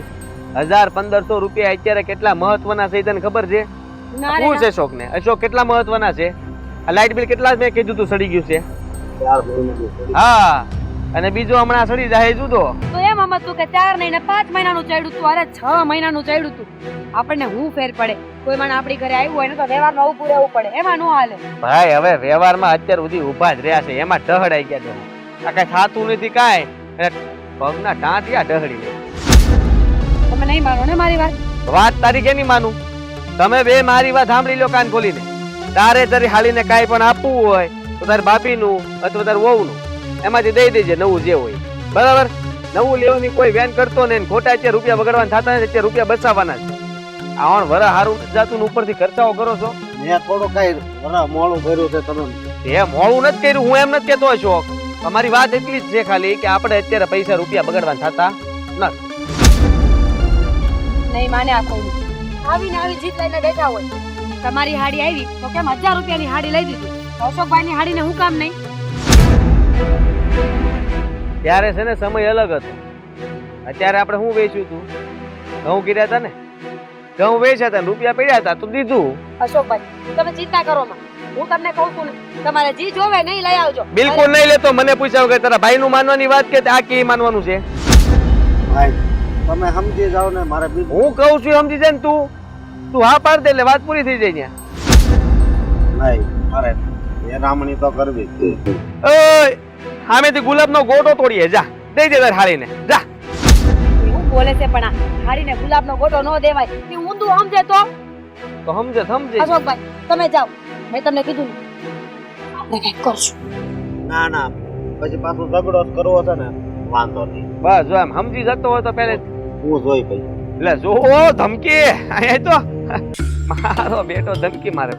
1000-1500 રૂપિયા અત્યારે કેટલા મહત્વના છે તને ખબર છે? ના રે શું ના. છે અશોક ને? અશોક કેટલા મહત્વના છે? આ લાઇટ બિલ કેટલા મેં કીધું તું સડી ગયું છે? 4 મહિના હા અને બીજો હમણાં સડી જાય જુદો. તો એમ આમ હતું કે 4 નહીં ને 5 મહિનાનું ચડ્યું તું, અરે 6 મહિનાનું ચડ્યું તું. આપણને હું ફેર પડે? કોઈ માણસ આપણી ઘરે આવ્યું હોય ને તો વ્યવહારમાં ઊભું રહેવું પડે, એમાં નો હાલે. ભાઈ હવે વ્યવહારમાં અત્યાર સુધી ઊભા જ રહ્યા છે, એમાં ડહડાઈ ગયા છે. આ કઈ થાતું નથી કાંઈ, એટલે પગના ટાંટિયા ડહડી લે. તમે નહીં માનો ને મારી વાત? વાત તારી કેની માનું? તમે બે મારી વાત સાંભળી લો કાન ખોલીને. તારે તારી હાલીને કાંઈ પણ આપવું હોય તો તારી બાપીનું અથવા તારી વહુનું એમાંથી દઈ દેજે, નવું જે હોય. બરાબર? નવું લેવાની કોઈ વેન કરતો ને ખોટા અત્યારે રૂપિયા બગડવાના થતા નથી, અત્યારે રૂપિયા બચાવવાના છે. આ વરા હારું જાતું ઉપરથી ખર્ચાઓ કરો છો. મેં થોડું કઈ મોડું કર્યું છે તમે. એ મોડું નથી કર્યું, હું એમ નથી કેતો શોખ. અમારી વાત એટલી જ છે ખાલી કે આપણે અત્યારે પૈસા રૂપિયા બગડવાના થતા નથી. નહીં માને આ કોઈ. આવીને આવી જીત લઈને બેઠા હોય. તમારી હાડી આવી તો કેમ 1000 રૂપિયાની હાડી લઈ દીધી? અશોકભાઈની હાડીને હું કામ નહીં? ત્યારે છે ને સમય અલગ હતો. અત્યારે આપણે શું વેચ્યું હતું? ઘઉં કર્યા હતા ને, ઘઉં વેચ્યા હતા, રૂપિયા પડ્યા હતા તો દીધું. અશોકભાઈ તમે ચિંતા કરો માં, હું તમને કહું છું ને તમારે જી જોવે નહીં લઈ આવજો. બિલકુલ નહીં લેતો. મને પૂછ્યા વગર તારા ભાઈ નું માનવાની વાત કે આ કે માનવાનું છે? ભાઈ તમે સમજી જાઓ ને, મારે બીજું હું કહું છું સમજી જાય ને તું હા પાડ દે એટલે વાત પૂરી થઈ જાય. નહીં, મારે એ રામણી તો કરવી જ છે. ઓય સામેથી ગુલાબનો ગોટો તોડીએ, જા દઈ દે તાર હાળીને, જા. એવું બોલે છે પણ આ હાડીને ગુલાબનો ગોટો ન દેવાય. એ ઊંધું સમજે તો સમજે. અશોકભાઈ તમે જાઓ, મેં તમને કીધું ને આપણે કંઈક કરશું. ના ના, પછી પાછું ઝઘડો જ કરવો છે ને, વાંધો નહીં. બસ જો એમ સમજી જતો હોય તો પહેલે હું જોઈ પછી. એટલે જો ધમકી અહીંયા તો મારો બેટો ધમકી મારે.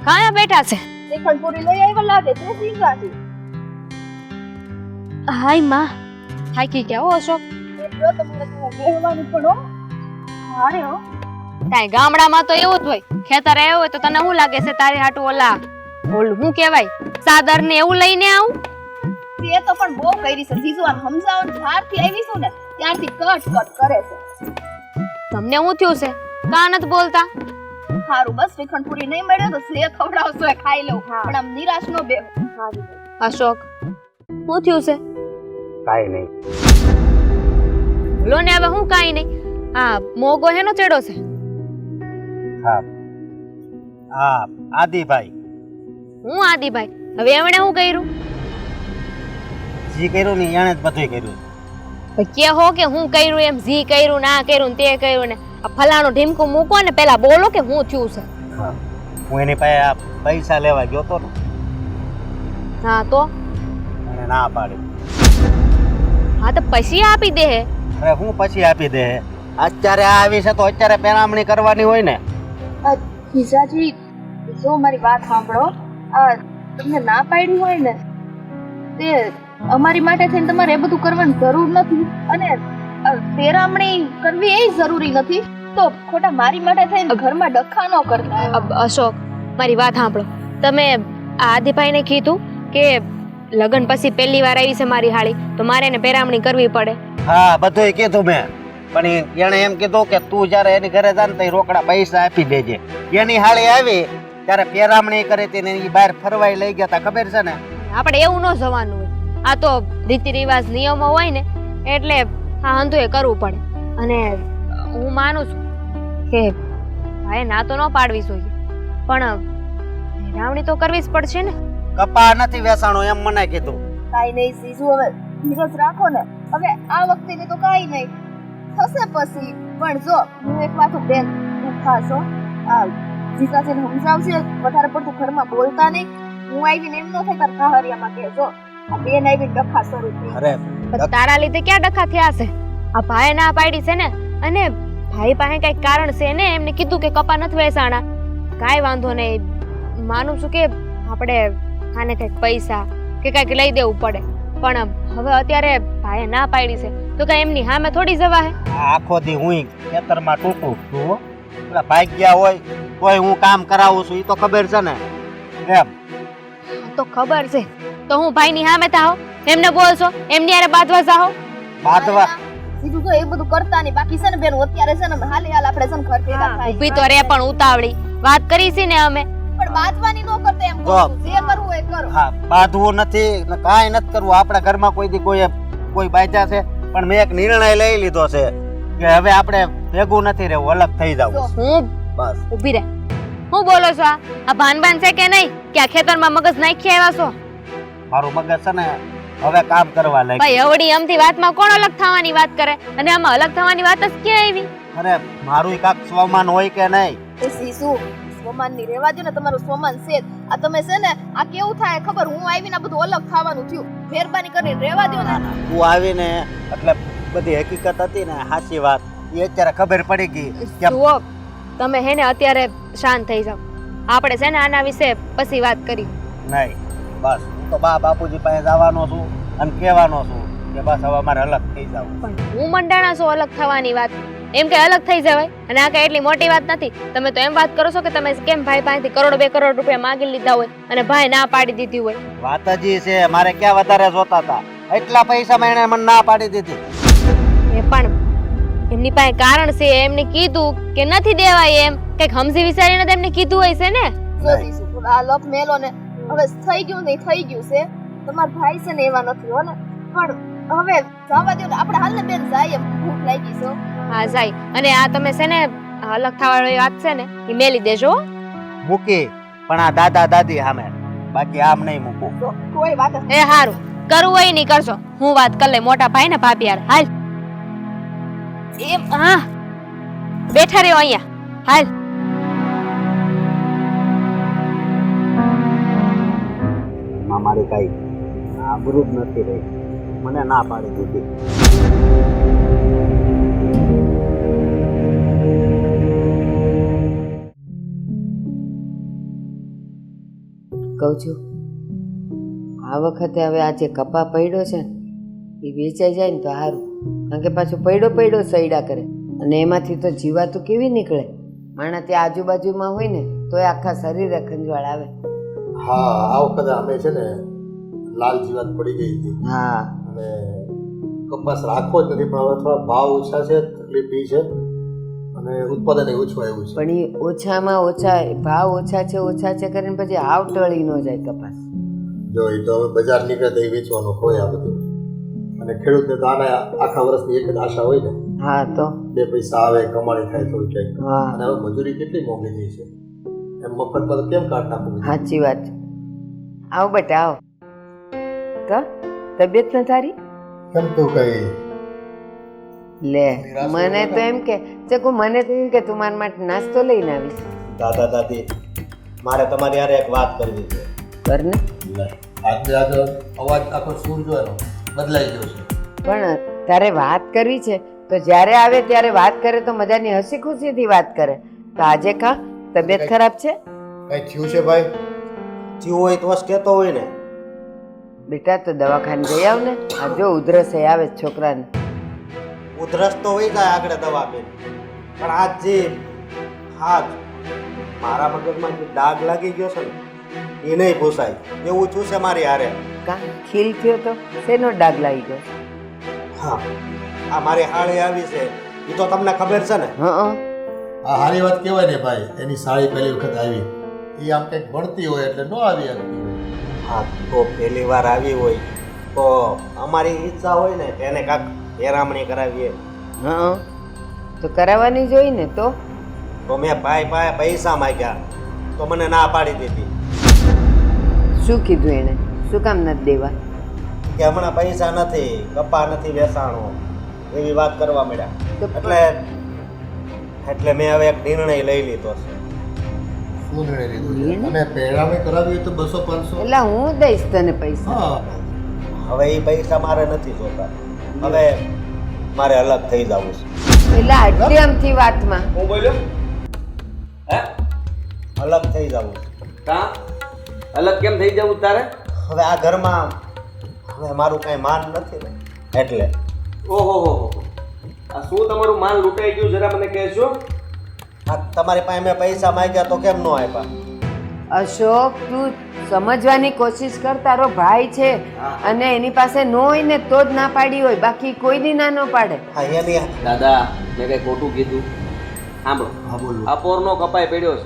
કાયા બેઠા છે? શ્રીખંડ પૂરી લઈ આવ્યા લાગે છે શીખવાથી. હાય માં, થાકી ગયા હો અશોક. જો તમને કહેવાનું પણ હો. હારે હો. કાંઈ ગામડામાં તો એવું જ હોય, ખેતર આવ્યો હોય તો તને શું લાગે છે તારી હાટુ ઓલા ઓલું શું કહેવાય સાદર ને એવું લઈને આવું? તે તો પણ બહુ કરી છે જીજુ, આમ સમજાવો જ્યારથી આવી છું ને ત્યારથી કટ કરે છે. તમને શું થયું છે? કાં નથી બોલતા? સારું બસ શ્રીખંડ પૂરી નહીં મળ્યો તો જે ખવડાવશો એ ખાઈ લઉં, પણ આમ નિરાશ નો બે. અશોક શું થયું છે? કાઈ નહીં. બોલો ને હવે હું કાંઈ નહીં. આ મોગો હેનો ચેડો છે? હા હા, આદિભાઈ. હું આદિભાઈ? હવે એમણે શું કર્યું? જી કર્યું ને એને જ બધું કર્યું. કે હો કે હું કર્યું એમ, જી કર્યું ના કર્યું ને તે કર્યું ને આ ફલાણું ઢીમકું મૂકો ને પેલા બોલો કે હું થયું છે. હું એની પાસે આ પૈસા લેવા ગયો તો ને, હા તો એને ના પાડી. હા તો પછી આપી દે. અરે હું પછી આપી દે? અત્યારે આ આવી છે તો અત્યારે પેરામણી કરવાની હોય ને. ખીજાજી જો મારી વાત સાંભળો, આ તમને ના પાડી હોય ને તે અમારી માટે થઈને તમારે એ બધું કરવાની જરૂર નથી, અને પેરામણી કરવી એ જરૂરી નથી, તો ખોટા મારી માટે થઈને ઘરમાં ડખા ન કરતા. અશોક મારી વાત સાંભળો, તમે આ આદિભાઈને કીધું કે લગ્ન પછી પહેલી વાર આવી છે મારી હાળી તો મારે એને પેરામણી કરવી પડે? હા બધું કીધું મેં, પણ એને એમ કીધું કે તું જયારે એની ઘરે જા ને તો રોકડા પૈસા આપી દેજે. એની હાળી આવી ત્યારે પેરામણી કરી હતી ને એ બહાર ફરવાઈ લઈ ગયા તા, ખબર છે ને? આપણે એવું ન જવાનું હોય, આ તો રીતિ રિવાજ નિયમો હોય ને એટલે હા હંધુ એ કરવું પડે. અને હું માનું છું કે ભાઈ ના તો ન પાડવી જોઈએ, પણ પેરામણી તો કરવી જ પડશે ને. કપા નથી વેસાણો એમ મને કીધું. કાઈ નહીં સીજુ, હવે ધીરજ રાખો ને. હવે આ વખતે ને તો કાઈ નહીં થશે પછી, પણ જો હું એક વાત બેન તું ખાસો આ જીજાજીને સમજાવશે, વધારે પડતું ઘરમાં બોલતા નહીં. હું આવીને એમ ન થાય તાર કાહરિયામાં કે જો આ બેન આવીને ડખા શરૂ થઈ. અરે પણ તારા લીધે ક્યાં ડખા થયા છે? આ ભાઈ ના પાડી છે ને, અને ભાઈ પાસે કઈક કારણ છે ને, એમને કીધું કે કપા નથી વેસાણા. કાંઈ વાંધો નહીં, માનું છું કે આપણે આને કઈક પૈસા કે કઈક લઈ દેવું પડે, પણ હવે અત્યારે ભાઈ ના પાડી છે તો કઈ એમની સામે થોડી જવા હે? આખો દી હું ખેતરમાં ટૂંકું છું, પેલા ભાગ્યા હોય તોય હું કામ કરાવું છું, એ તો ખબર છે ને. એમ તો ખબર છે તો હું ભાઈ ની સામે થાઓ, એમને બોલશો, એમની હારે બાંધવા જાઓ? બાંધવા સીધું તો એ બધું કરતા નહીં. બાકી છે ને બેન અત્યારે છે ને હાલ આપણે છે ને ઘર ભેગા થાય. ઊભી તો રે પણ ઉતાવળી વાત કરી છે ને અમે. પણ બાંધવાની ન કરતા એમ જો. કહું છું. જે કરવું હોય એ કરો. હા બાંધવું નથી ને કાંઈ નથી કરવું. આપણા ઘરમાં કોઈ દી કોઈ બાંધ્યા છે, પણ મેં એક નિર્ણય લઈ લીધો છે કે હવે આપણે ભેગું નથી રહેવું, અલગ થઈ જવું. હું બસ ઊભી રે. હું બોલો છો આ ભાન છે કે નહીં કે આ ખેતરમાં મગજ નાખી આવ્યા છો? મારું મગજ છે ને હવે કામ કરવા લાગ્યું. ભાઈ અવડી આમથી વાતમાં કોણ અલગ થવાની વાત કરે? અને આમાં અલગ થવાની વાત જ ક્યાં આવી? અરે મારું કાક સ્વમાન હોય કે નહીં? એ સીસુ સ્વમાન ની રેવા દો ને, તમારું સ્વમાન છે જ. આ તમે છે ને આ કેવું થાય ખબર, હું આવીને આ બધું અલગ થવાનું થયું. મહેરબાની કરીને રેવા દો ને. તું આવીને એટલે બધી હકીકત હતી ને સાચી વાત એ અત્યારે ખબર પડી ગઈ કે જુઓ તમે હે ને અત્યારે શાંત થઈ જાઓ. આપણે છે ને આના વિશે પછી વાત કરી. નહીં બસ હું તો બાપુજી પાસે જવાનો છું અને કહેવાનો છું કે બસ હવે અમારે અલગ થઈ જવું. પણ હું મંડાણા છો અલગ થવાની વાત? એમ કે અલગ થઈ જવાય? અને આ કઈ એટલી મોટી વાત નથી. તમે તો એમ વાત કરો છો કે તમે કેમ ભાઈ પાસેથી કરોડ 2 કરોડ રૂપિયા માંગી લીધા હોય અને ભાઈ ના પાડી દીધી હોય. વાત જ છે, મારે ક્યાં વધારે જોતા હતા, એટલા પૈસામાં એને મને ના પાડી દીધી. એ પણ એમની પાસે કારણ છે, એમને કીધું કે નથી દેવાય એમ કઈક સમજી વિચારીને તેમને કીધું હોય છે ને. જો સીસુ આ લપ મેલો ને હવે થઈ ગયું નહીં થઈ ગયું છે. તમારા ભાઈ છે ને એવા નથી હો ને, પણ હવે જવા દો ને. આપણે હાલ ને બેન જાય એમ ભૂખ લાગી છે. હા જાય. અને આ તમે છે ને આ અલગ થવાની વાત છે ને એ મેલી દેજો હો. મૂકી પણ આ દાદા દાદી સામે, બાકી આમ નહીં મૂકું. તો કોઈ વાત જ એ હારું કરવું હોય નહીં કરશો. હું વાત કરી લે મોટા ભાઈ ને ભાભી યાર. હાલ એમ હા બેઠા રહ્યો અહીંયા. હાલ મારી કઈ આબરૂ જ નથી રહી, મને ના પાડી દીધી. કહું છું આ વખતે હવે આ જે કપા પડ્યો છે ને એ વેચાઈ જાય ને તો સારું. કારણ કે પાછું પડ્યો સૈડા કરે અને એમાંથી તો જીવાતું કેવી નીકળે. માણસ ત્યાં આજુબાજુમાં હોય ને તોય આખા શરીરે ખંજવાળ આવે. હા આ વખતે અમે છે ને લાલ જીવાત પડી ગઈ હતી હા અને કપાસ રાખવો જ નથી, પણ હવે થોડા ભાવ ઓછા છે, તકલીફ એ છે અને ઉત્પાદન ઓછું આવ્યું છે. પણ એ ઓછામાં ઓછા ભાવ ઓછા છે કરીને પછી હાવ ટળી ન જાય કપાસ. જો એ તો હવે બજાર નીકળે તો એ વેચવાનું હોય આ બધું. અને ખેડૂતને તો આના આખા વર્ષની એક જ આશા હોય ને, હા તો 2 પૈસા આવે, કમાણી થાય થોડી ક્યાંક. હા અને હવે મજૂરી કેટલી મોંઘી થઈ છે, એમ મફતમાં તો કેમ કાઢ નાખવું? સાચી વાત છે. આવો બેટા આવો. તો તબિયત ન તારી? કેમ તું કઈ લે મને તો એમ કે ચકુ મને તો એમ કે તું મારા માટે નાસ્તો લઈને આવીશ. દાદા દાદી મારે તમારી હારે એક વાત કરવી છે. કર ને. આજે અવાજ આખો સૂર જો એનો બદલાઈ ગયો છે. પણ તારે વાત કરવી છે તો જ્યારે આવે ત્યારે વાત કરે તો મજાની હસી ખુશીથી વાત કરે. તો આજે કા તબિયત ખરાબ છે? કઈ થયું છે ભાઈ? જીવ હોય તો જ કહેતો હોય ને. બેટા તો દવાખાને જઈ આવ ને. આ જો ઉધરસ આવે છે છોકરાને. ઉધરસ તો હોય જાય આગળ દવા પીને, પણ આજ જે હાથ મારા મગજમાં જે ડાઘ લાગી ગયો છે ને એ નહીં ભૂસાય એવું છું છે મારી હારે. કા ખીલ થયો તો શેનો ડાઘ લાગી ગયો? હા આ મારી હાળી આવી છે એ તો તમને ખબર છે ને. હા આ સારી વાત કહેવાય ને ભાઈ. એની સાળી પહેલી વખત આવી, એ આમ કંઈક ભણતી હોય એટલે ન આવી શકતી હોય. હા તો પહેલી વાર આવી હોય તો અમારી ઈચ્છા હોય ને કે એને કાંક હેરામણી કરાવીએ. હા તો કરાવવાની જોઈ ને. તો મેં ભાઈ પાસે પૈસા માંગ્યા તો મને ના પાડી દીધી શું કીધું એને? શું કામ નથી દેવા? કે હમણાં પૈસા નથી, કપા નથી વેચાણો, એવી વાત કરવા માંડ્યા. એટલે મેં હવે એક નિર્ણય લઈ લીધો છે. શું નિર્ણય લીધો છે? અને પહેરામણી કરાવી હોય તો 200-500 એટલે હું દઈશ તને પૈસા. હા હવે એ પૈસા મારે નથી જોતા, હવે મારે અલગ થઈ જવું છે. એટલે આટલી આમથી વાતમાં હું બોલ્યો હે? અલગ થઈ જવું છે. કા અલગ કેમ થઈ જવું તારે? હવે આ ઘરમાં હવે મારું કઈ માન નથી ને એટલે. ઓહો હો આ શું તમારું માન લૂંટાઈ ગયું? જરા મને કહેશો. આ તમારી પાસે મેં પૈસા માંગ્યા તો કેમ ન આપ્યા? અશોક તું સમજવાની કોશિશ કર, તારો ભાઈ છે અને એની પાસે ન હોય ને તો જ ના પાડી હોય, બાકી કોઈ દી ના ન પાડે. હા એની દાદા મેં કઈ ખોટું કીધું? સાંભળો, હા બોલું. આ પોરનો કપાઈ પડ્યો છે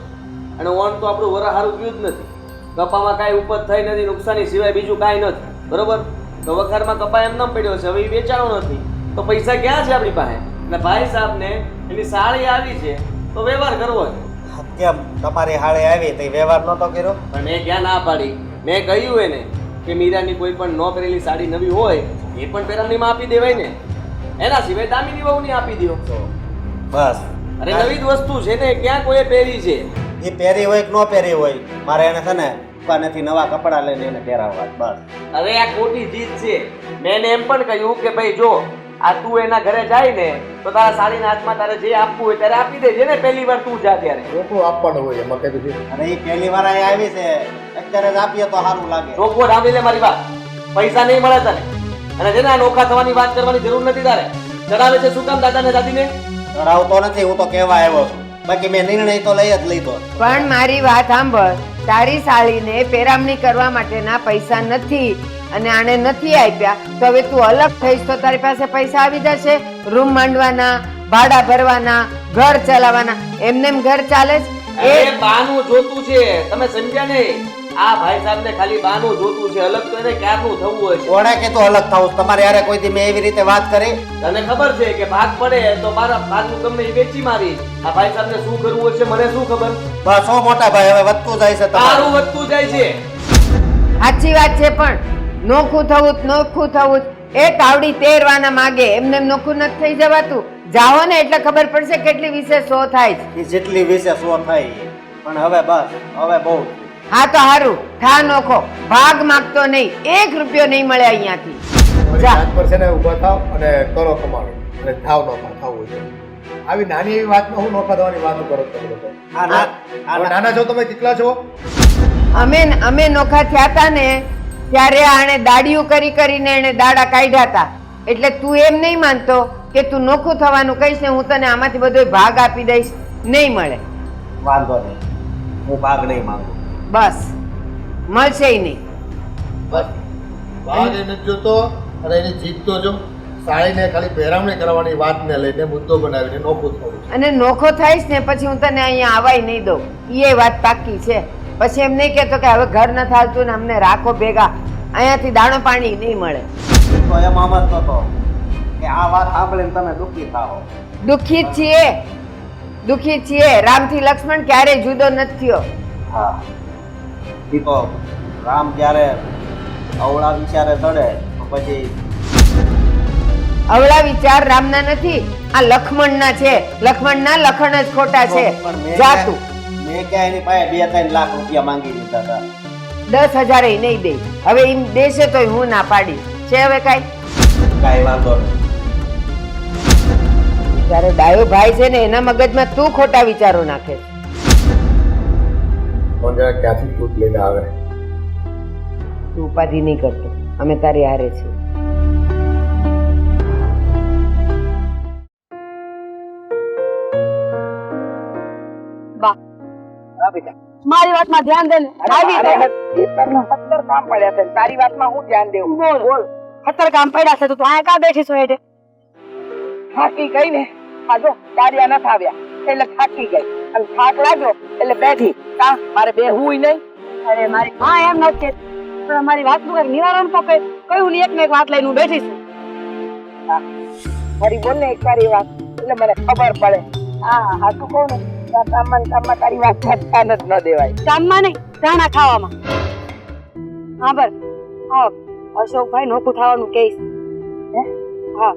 અને ઓન તો આપણું વરા સારું ગયું જ નથી. કપામાં કાંઈ ઉપજ થઈ નથી, નુકસાની સિવાય બીજું કાંઈ નથી, બરોબર? તો વખારમાં કપાય એમ નામ પડ્યો છે, હવે એ વેચાણો નથી તો પૈસા ક્યાં છે આપણી પાસે? અને ભાઈ સાહેબને એની સાળી આવી છે તો વ્યવહાર કરવો છે. કેમ તમારી હાળે આવી તો વ્યવહાર નતો કર્યો? પણ મેં ક્યાં ના પાડી? મેં કહ્યું એને કે મીરાની કોઈ પણ ન પહેરેલી સાડી નવી હોય એ પણ પેરામણીમાં આપી દેવાય ને, એના સિવાય દામિની વહુની આપી દો. બસ અરે નવી જ વસ્તુ છે ને, ક્યાં કોઈએ પહેરી છે? એ પહેરી હોય કે ન પહેરી હોય, મારે એને છે ને દુકાનેથી નવા કપડાં લઈને એને પહેરાવવા બસ. અરે આ ખોટી જીત છે. મેં એને એમ પણ કહ્યું કે ભાઈ જો આ તું એના ઘરે જાય ને તો તારા સાડીના હાથમાં તારે જે આપવું હોય ત્યારે આપી દેજે ને, પહેલી વાર તું જા ત્યારે. રોકડું આપવાનું હોય એમાં કઈ બીજું. અને એ પહેલી વાર અહીં આવી છે, અત્યારે જ આપીએ તો સારું લાગે. રોકવો સાંભળી લે મારી વાત, પૈસા નહીં મળે તને. અને જેને આ નોખા થવાની વાત કરવાની જરૂર નથી તારે. ચડાવે છે શું કામ દાદા ને દાદીને? ચડાવતો નથી, હું તો કહેવા આવ્યો છું. બાકી મેં નિર્ણય તો લઈ જ લીધો. પણ મારી વાત સાંભળ, તારી સાળીને પેરામણી કરવા માટેના પૈસા નથી અને આને નથી આપ્યા તો હવે તું અલગ થઈશ તો તારી પાસે પૈસા આવી જશે રૂમ માંડવાના, ભાડા ભરવાના, ઘર ચલાવવાના. એમને એમ ઘર ચાલે જ? એ બાનું જોતું છે, તમે સમજ્યા ને? આ ભાઈ સાહેબ ને ખાલી બાનું જોતું છે, અલગ તો એને ક્યારનું થવું હોય છે. કોણે કીધું અલગ થવું? તમારે યારે કોઈ દી મેં એવી રીતે વાત કરી? તને ખબર છે કે ભાગ પડે તો મારા ભાગનું ગમે એ વેચી મારી. આ ભાઈ સાહેબ ને શું કરવું હશે મને શું ખબર? બસ ઓ મોટા ભાઈ, હવે વધતું જાય છે તારું વધતું જાય છે. સાચી વાત છે, પણ નોખું થવું જ, નોખું થવું જ. એ તાવડી તેરવાના માગે, એમને એમ નોખું નથી થઈ જવાતું. જાઓ ને એટલે ખબર પડશે કેટલી વિશે સો થાય છે. એ જેટલી વિશે સો થાય, પણ હવે બસ હવે બહુ. હા તો હારું, થા નોખો, ભાગ માગતો નહીં, 1 રૂપિયો નહીં મળે અહીંયાથી. જા. હાથ પર છે ને ઊભા થાવ અને કરો કમાણો અને થાવ નોખા થવું છે. આવી નાની એવી વાતમાં હું નોખા થવાની વાતો કરો તમે લોકો? હા ના હવે નાના છો તમે, કેટલા છો? અમે નોખા થયા હતા ને ત્યારે આણે દાડિયું કરી કરીને એને દાડા કાઢ્યા હતા. એટલે તું એમ નહીં માનતો કે તું નોખું થવાનું કહીશ ને હું તને આમાંથી બધો ભાગ આપી દઈશ? નહીં મળે. વાંધો નહીં, હું ભાગ નહીં માંગુ. બસ મળશે નહીં. બસ ભાગ એ નથી જોતો અને એની જીત તો જો. સાળીને ખાલી પહેરામણી કરવાની વાતને લઈને મુદ્દો બનાવીને નોખું થવું છે. અને નોખો થઈશ ને પછી હું તને અહીંયા આવાય નહીં દઉં, એ વાત પાકી છે. પછી એમ નહીં કહેતો કે હવે ઘર ન થાલતું ને અમને રાખો ભેગા, અહીંયાથી દાણો પાણી નહીં મળે. તો એમ સમજતો હતો કે આ વાત સાંભળીને તમે દુઃખી થાઓ. દુઃખી જ છીએ, દુઃખી જ છીએ. રામથી લક્ષ્મણ ક્યારેય જુદો નથી થયો. હા ઈ તો રામ જ્યારે અવળા વિચારે ચડે તો પછી અવળા વિચાર રામના નથી, આ લક્ષ્મણના છે. લક્ષ્મણના લખણ જ ખોટા છે. જાતું મેં ક્યાં એની પાસે 2-3 લાખ રૂપિયા માંગી લીધા હતા. 10,000 નહીં દે. હવે એમ દેશે તોય હું ના પાડી છે. હવે કાંઈ કાંઈ વાંધો નહીં. ત્યારે ડાયો ભાઈ છે ને એના મગજમાં તું ખોટા વિચારો નાખે. પણ જરા ક્યાંથી દૂધ લઈને આવે? તું ઉપાધિ નહીં કરતો, અમે તારી હારે છીએ. મારી વાતમાં ધ્યાન દે ને. તારી વાતમાં હું ધ્યાન દેવું? બોલ. 17 કામ પડ્યા છે તો તું અહીંયા કા બેઠી છો? હેઠે થાકી ગઈ ને. આ જો કાર્યા નથી આવ્યા એટલે થાકી ગઈ અને થાક લાગ્યો એટલે બેઠી. મારે બેહવું નહીં. અરે મારી હા એમ નથી કહેતી, પણ મારી વાતનું કઈ નિવારણ તો કયું ને એક ને એક વાત લઈને હું બેઠી છું. ફરી બોલ ને એક વાર વાત એટલે મને ખબર પડે. હા હા તું કહું ને કામમાં તારી વાત ધ્યાન જ ન દેવાય. કામમાં નહીં, દાણા ખાવામાં. હા બર હા અશોકભાઈ નોખું થવાનું કહીશ. હા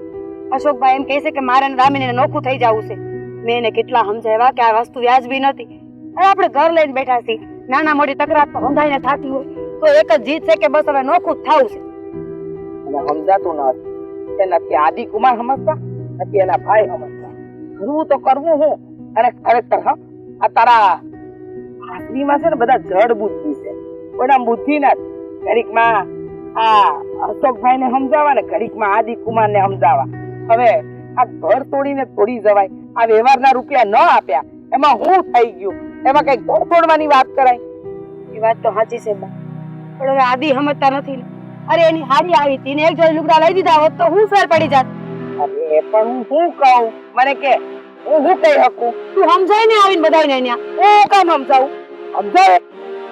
અશોકભાઈ એમ કહે છે કે મારે દામિનીને નોખું થઈ જવું છે. મેં એને કેટલા સમજાવ્યા કે આ વસ્તુ વ્યાજબી નથી. અરે આપણે ઘર લઈને બેઠા છીએ, નાના મોટી તકરાર બંધાઈને થતી હોય તો એક જ જીત છે કે બસ હવે નોખું જ થવું છે. સમજાતું નથી. નથી આદિ કુમાર સમજતા, નથી એના ભાઈ સમજતા. કરવું તો કરવું હું. અને ખરેખર હા આ તારા આદમીમાં છે ને બધા જડ બુદ્ધિ છે, કોઈના બુદ્ધિ નથી. ઘડીકમાં આ અશોકભાઈ ને સમજાવવા ને ઘડીકમાં આદિ કુમાર ને સમજાવવા. હવે આ ઘર તોડીને તોડી જવાય. આ વ્યવહારના રૂપિયા ન આપ્યા એમાં હું થઈ ગયું? એમાં કઈ ઘર તોડવાની વાત કરાય? એ વાત તો સાચી છે બા, પણ હવે આદિ સમજતા નથી ને. અરે એની હાડી આવી હતી ને એક જોડી લુગડા લઈ દીધા હોત તો હું ફેર પડી જાત. અરે પણ હું શું કહું, મને કે હું શું કહી શકું? તું સમજાય ને આવીને બધાને અહીંયા. હું કામ સમજાવું? સમજાવે?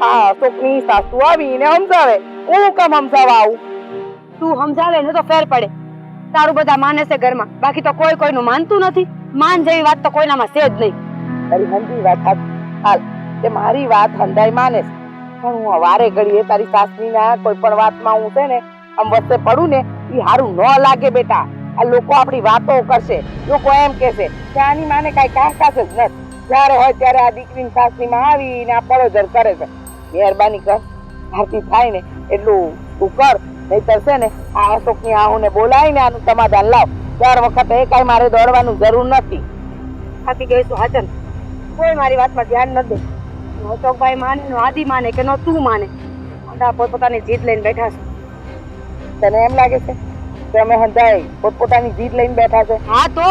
હા, અશોકની સાસુ આવીને સમજાવે, હું કામ સમજાવવા આવું? તું સમજાવે ને તો ફેર પડે. તારું બધા માને છે ઘરમાં, બાકી તો કોઈ કોઈનું માનતું નથી. માન જેવી વાત તો કોઈનામાં છે જ નહીં. તારી હંધી વાત હાલ તે મારી વાત હંધાઈ માને છે, પણ હું વારે ઘડીએ તારી સાસની ના કોઈ પણ વાતમાં હું છે ને આમ વચ્ચે પડું ને એ સારું ન લાગે બેટા. આ લોકો આપણી વાતો કરશે, લોકો એમ કહેશે કે આની માને કાંઈ કામકાજ જ નથી. જ્યારે હોય ત્યારે આ દીકરીની સાસનીમાં આવીને આ પડોજર કરે છે. મહેરબાની કર, ભારતી થાય ને એટલું તું કર, નહીતર છે ને આ અશોકની આહુને બોલાવીને આનું સમાધાન લાવ. દર વખતે એ કાંઈ મારે દોડવાનું જરૂર નથી. થાકી ગઈ છું હાજર, કોઈ મારી વાતમાં ધ્યાન ન દે. અશોકભાઈ માને નો આદિ માને કે નો તું માને, બધા પોતપોતાની જીદ લઈને બેઠા છે. તને એમ લાગે છે કે અમે હંધાઈ પોતપોતાની જીદ લઈને બેઠા છે? હા તો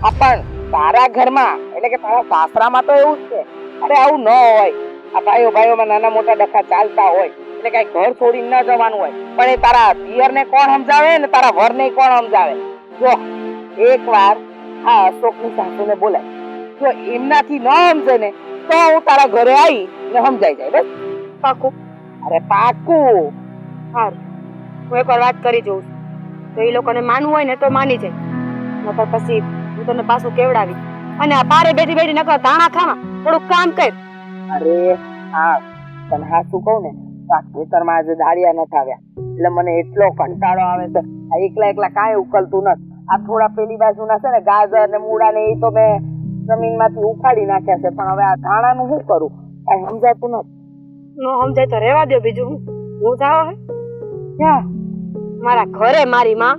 આ પણ તારા ઘરમાં એટલે કે તારા સાસરામાં તો એવું જ છે. અરે આવું ન હોય. આ ભાઈઓ ભાઈઓમાં નાના મોટા ડખા ચાલતા હોય એટલે કઈ ઘર છોડીને ન જવાનું હોય, પણ એ તારા પિયરને કોણ સમજાવે ને તારા વરને કોણ સમજાવે? જો એકવાર આ અશોકની સાસુને બોલાય, જો એમનાથી ન સમજે ને તો હું તારા ઘરે આવી ને સમજાઈ જાય. બસ પાકું. અરે પાકું. હારું, હું એકવાર વાત કરી જોઉં છું. તો એ લોકોને માનવું હોય ને તો માની જાય, નકર પછી હું તને પાછું કેવડાવી. અને આ પારે બેઠી બેઠી નકર ધાણા ખાવા થોડુંક કામ કર. અરે હા, તને હાચું કહું ને તો આ ખેતરમાં આજે દાળિયા નથી આવ્યા એટલે મને એટલો કંટાળો આવે છે. આ એકલા એકલા કાંઈ ઉકલતું નથી. આ થોડા પેલી બાજુના છે ને ગાજર ને મૂળા ને એ તો મેં જમીનમાંથી ઉખાડી નાખ્યા છે, પણ હવે આ ધાણાનું શું કરું કાંઈ સમજાતું નથી. નો સમજાય તો રહેવા દો, બીજું હું જાવ હે ક્યાં? મારા ઘરે મારી માં.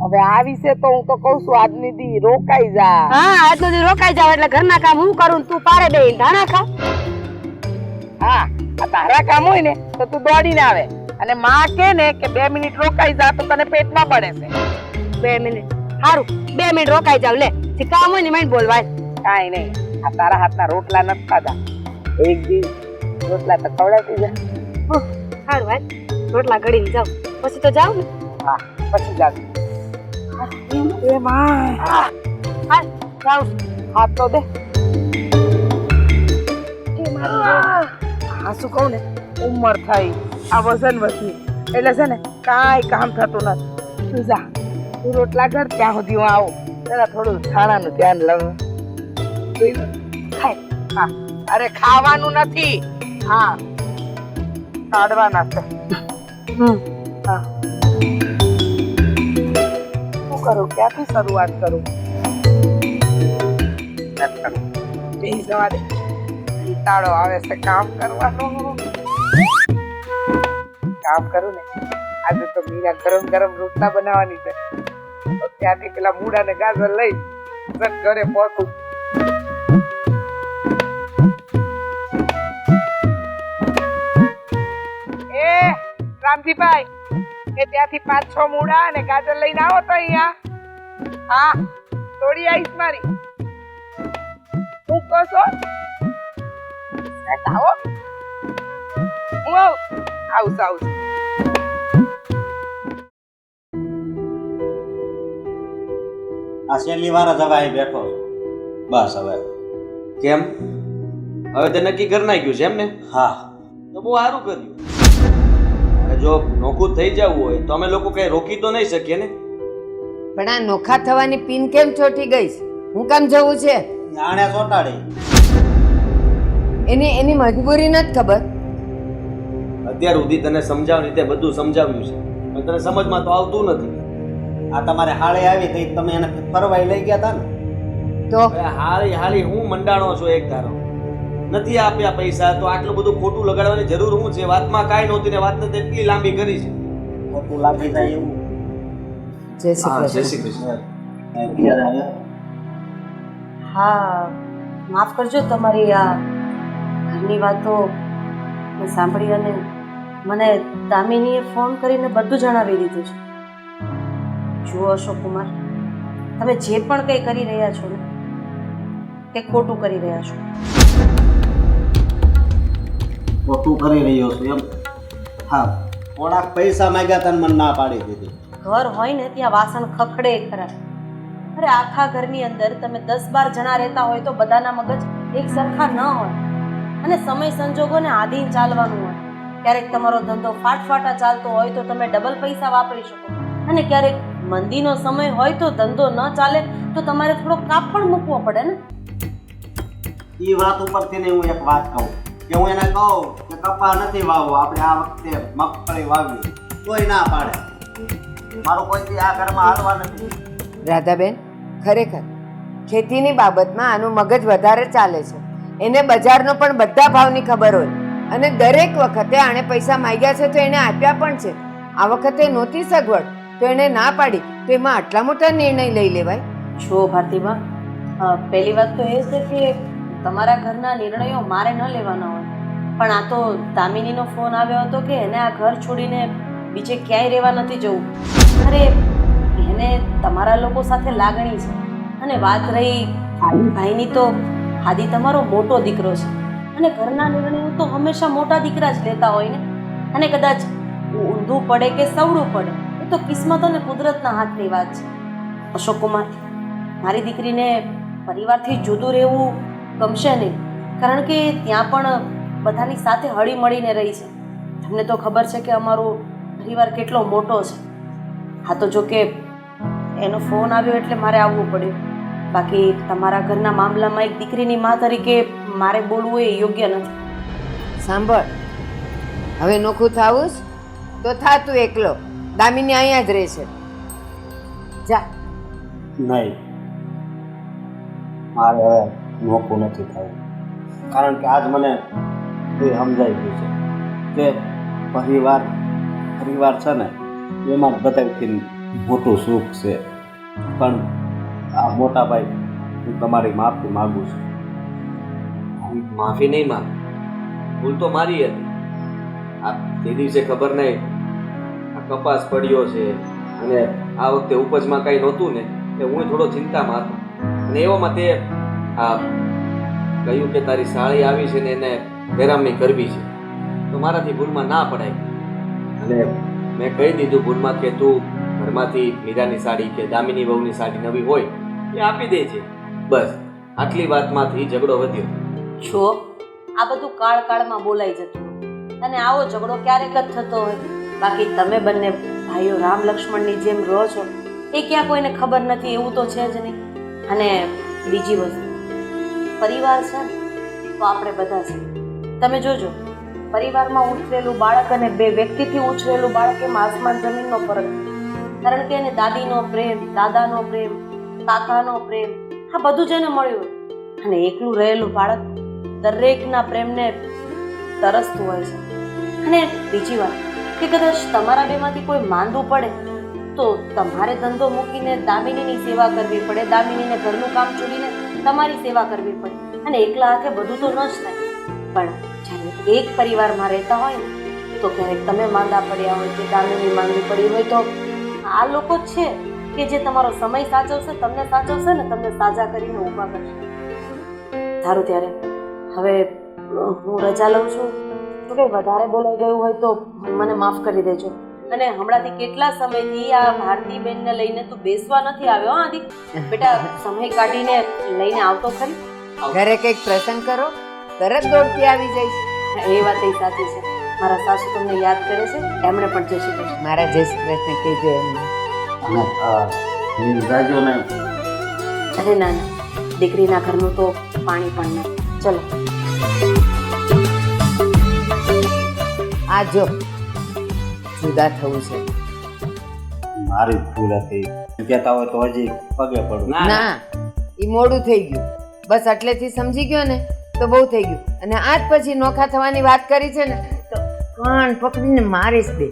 હવે આ વિશે તો હું તો કઉ છું આજની દી રોકાઈ જા. હા, આજનો દી રોકાઈ જાવ એટલે ઘરના કામ હું કરું તું પારે બેહીને ધાણા ખા. હા, આ તારા કામ હોય ને તો તું દોડીને આવે અને માં કે ને કે 2 મિનિટ રોકાઈ જા તો તને પેટમાં પડે છે. 2 મિનિટ સારું, 2 મિનિટ રોકાઈ જાવ. લે જે કામ હોય ને મને બોલવાય. કાંઈ નહીં, આ તારા હાથના રોટલા નથી ખાધા, એક દિવસ રોટલા તો ખવડાવતી જા. સારું હાલ, રોટલા ઘડીને જાવ પછી તો જાવ ને. હા, પછી જાવ. એ માં હાલ જાવ. હાથ તો દે. હા, શું કહું ને, ઉંમર થઈ, આ વજન વધી એટલે છે ને કાંઈ કામ થતું નથી. તું જા, તું રોટલા કર, ત્યાં સુધી હું આવું. જરા થોડું ખાણાનું ધ્યાન લઉં. ખાય. હા, અરે ખાવાનું નથી, હા કાઢવાના છે. હા, શું કરું, ક્યાંથી શરૂઆત કરું? બેસી જવા દે, કંટાળો આવે છે કામ કરવાનો. કામ કરું ને, આજે તો મીરા ગરમ ગરમ રોટલા બનાવવાની છે, તો ત્યાંથી પેલા મૂળા ને ગાજર લઈ ઘરે પહોંચું. એ રામજીભાઈ, એ ત્યાંથી 5-6 મૂળા અને ગાજર લઈને આવો તો અહીંયા. હા, થોડી આવીશ મારી. હું કહો છો? આવો, હું આવું. આ છેલ્લી વાર જ હવે અહીં બેઠો છું. બસ હવે. કેમ હવે તે નક્કી કરી નાખ્યું છે એમ ને? હા, તો બહુ સારું કર્યું. હવે જો નોખું થઈ જવું હોય તો અમે લોકો કઈ રોકી તો નહીં શકીએ ને. પણ આ નોખા થવાની પીન કેમ ચોટી ગઈ? હું કામ જવું છે? આણે ચોટાડી. એની મજબૂરી નથી ખબર. અત્યાર સુધી તને સમજાવવાની રીતે બધું સમજાવ્યું છે, પણ તને સમજમાં તો આવતું નથી. આ તમારે હાળે આવી તો તમે એને ફરવાઈ લઈ ગયા હતા ને? તો હવે હાલી હું મંડાણો છો એક ધારો. નથી આપ્યા પૈસા તો આટલું બધું ખોટું લગાડવાની જરૂર શું છે? વાતમાં કાંઈ નહોતી ને વાતને એટલી લાંબી કરી છે. ખોટું લાગી જાય એવું. જય શ્રી હા, જય કૃષ્ણ. શ્રી કૃષ્ણ. હા, માફ કરજો તમારી આ ઘરની વાતો મેં સાંભળી અને મને દામિનીએ ફોન કરીને બધું જણાવી દીધું છે. જુઓ અશોક કુમાર, તમે જે પણ કંઈ કરી રહ્યા છો ને તે ખોટું કરી રહ્યા છો. ખોટું કરી રહ્યો છું એમ. હા, થોડાક પૈસા માંગ્યા તને મને ના પાડી દીધી. ઘર હોય ને ત્યાં વાસણ ખખડે ખરા. અરે આખા ઘરની અંદર તમે 10-12 જણા રહેતા હોય તો બધાના મગજ એક સરખા ન હોય અને સમય સંજોગોને આધીન ચાલવાનું હોય. ક્યારેક તમારો ધંધો ફાટફાટા ચાલતો હોય તો તમે ડબલ પૈસા વાપરી શકો અને ક્યારેક મંદીનો સમય હોય તો ધંધો ન ચાલે તો તમારે થોડો કાપ પણ મૂકવો પડે ને. એ વાત ઉપરથી ને હું એક વાત કહું કે હું એને કહું કે કપા નથી વાવવો, આપણે આ વખતે મગફળી વાવી, કોઈ ના પાડે. મારું કોઈથી આ ઘરમાં હાલવા નથી. રાધાબેન, ખરેખર ખેતીની બાબતમાં આનું મગજ વધારે ચાલે છે. એને બજારનો પણ બધા ભાવની ખબર હોય અને દરેક વખતે આણે પૈસા માંગ્યા છે તો એને આપ્યા પણ છે. આ વખતે નહોતી સગવડ તો એને ના પાડી, તો એમાં આટલા મોટા નિર્ણય લઈ લેવાય? જો ભારતીબા, પહેલી વાત તો એ છે કે તમારા ઘરના નિર્ણયો મારે ન લેવાના હોય, પણ આ તો દામિનીનો ફોન આવ્યો હતો કે એને આ ઘર છોડીને બીજે ક્યાંય રહેવા નથી જવું. અરે એને તમારા લોકો સાથે લાગણી છે. અને વાત રહી ભાઈની, તો હાદી તમારો મોટો દીકરો છે અને ઘરના નિર્ણયો તો હંમેશા મોટા દીકરા જ લેતા હોય ને. અને કદાચ ઊંધું પડે કે સવડું પડે એ તો કિસ્મત અને કુદરતના હાથની વાત છે. અશોક કુમાર, મારી દીકરીને પરિવારથી જુદું રહેવું ગમશે નહીં, કારણ કે ત્યાં પણ બધાની સાથે હળી મળીને રહી છે. તમને તો ખબર છે કે અમારો પરિવાર કેટલો મોટો છે. હા, તો જો કે એનો ફોન આવ્યો એટલે મારે આવવું પડ્યું. બાકી તમારા ઘરના મામલામાં એક દીકરીની મા તરીકે મારે બોલવું એ યોગ્ય નથી. સાંભળ, હવે નોખું થાવું તો થા તું એકલો. દામિની અહીંયા જ રહે છે. જા. નહીં, મારે હવે નોખું નથી થવું, કારણ કે આજ મને એ સમજાઈ ગયું છે કે પરિવાર છે ને એમાં બધાથી મોટું સુખ છે. પણ આ મોટા ભાઈ, હું તમારી માફી માગું છું. માફી નહીં માંગ, ભૂલ તો મારી હતી. આ તે દિવસે ખબર નહીં આ કપાસ પડ્યો છે અને આ વખતે ઉપજમાં કાંઈ નહોતું ને એટલે હું થોડો ચિંતામાં હતો. અને એવામાં તે આ કહ્યું કે તારી સાળી આવી છે ને એને પેરામણી કરવી છે, તો મારાથી ભૂલમાં ના પડાય. અને મેં કહી દીધું ભૂલમાં કે તું ઘરમાંથી મીરાની સાડી કે દામિની વહુની સાડી નવી હોય એ આપી દે છે. બસ આટલી વાતમાંથી ઝઘડો વધ્યો. જો આ બધું કાળમાં બોલાઈ જતું હોય અને આવો ઝઘડો ક્યારેક જ થતો હોય. બાકી તમે બંને ભાઈઓ રામ લક્ષ્મણની જેમ રહો છો એ ક્યાં કોઈને ખબર નથી એવું તો છે જ નહીં. અને બીજી વસ્તુ, પરિવાર છે ને તો આપણે બધા છે. તમે જોજો, પરિવારમાં ઉછરેલું બાળક અને બે વ્યક્તિથી ઉછરેલું બાળક એમાં આસમાન જમીનનો ફરક છે. કારણ કે એને દાદીનો પ્રેમ, દાદાનો પ્રેમ, કાકાનો પ્રેમ, આ બધું જ એને મળ્યું હોય. અને એકલું રહેલું બાળક દરેકના પ્રેમને તરસતું હોય છે. અને બીજી વાત કે કદાચ તમારા બેમાંથી કોઈ માંદું પડે તો તમારે ધંધો મૂકીને દામિનીની સેવા કરવી પડે, દામિનીને ઘરનું કામ છોડીને તમારી સેવા કરવી પડે. અને એકલા હાથે બધું તો ન જ થાય. પણ જ્યારે એક પરિવારમાં રહેતા હોય ને તો ક્યારેક તમે માંદા પડ્યા હોય કે દામિની માંદી પડી હોય તો આ લોકો જ છે કે જે તમારો સમય સાચવશે, તમને સાચવશે ને તમને સાજા કરીને ઊભા કરશે. સારું, ત્યારે હવે હું રજા લઉં છું. તો કંઈ વધારે બોલાઈ ગયું હોય તો મને માફ કરી દેજો. અને હમણાંથી કેટલા સમયથી આ ભારતીબેનને લઈને તું બેસવા નથી આવ્યો? હા આદિ બેટા, સમય કાઢીને લઈને આવતો ખરી. ઘરે કંઈક પ્રસંગ કરો, તરત દોડતી આવી જઈશ. એ વાત એ સાચી છે. મારા સાસુ તમને યાદ કરે છે, એમણે પણ જય શ્રી કૃષ્ણ. મારા જય શ્રી કૃષ્ણ કહેજો એમને. અને રાજો ને અરે ના ના, દીકરીના ઘરનું તો પાણી પણ ના. ચલો. આ જો જુદા થવું છે. મારી ભૂલ હતી. કહેતા હોય તો હજી પગે પડું. ના, એ મોડું થઈ ગયું. બસ એટલેથી સમજી ગયો ને તો બહુ થઈ ગયું. અને આજ પછી નોખા થવાની વાત કરી છે ને તો કાન પકડીને મારીશ દે.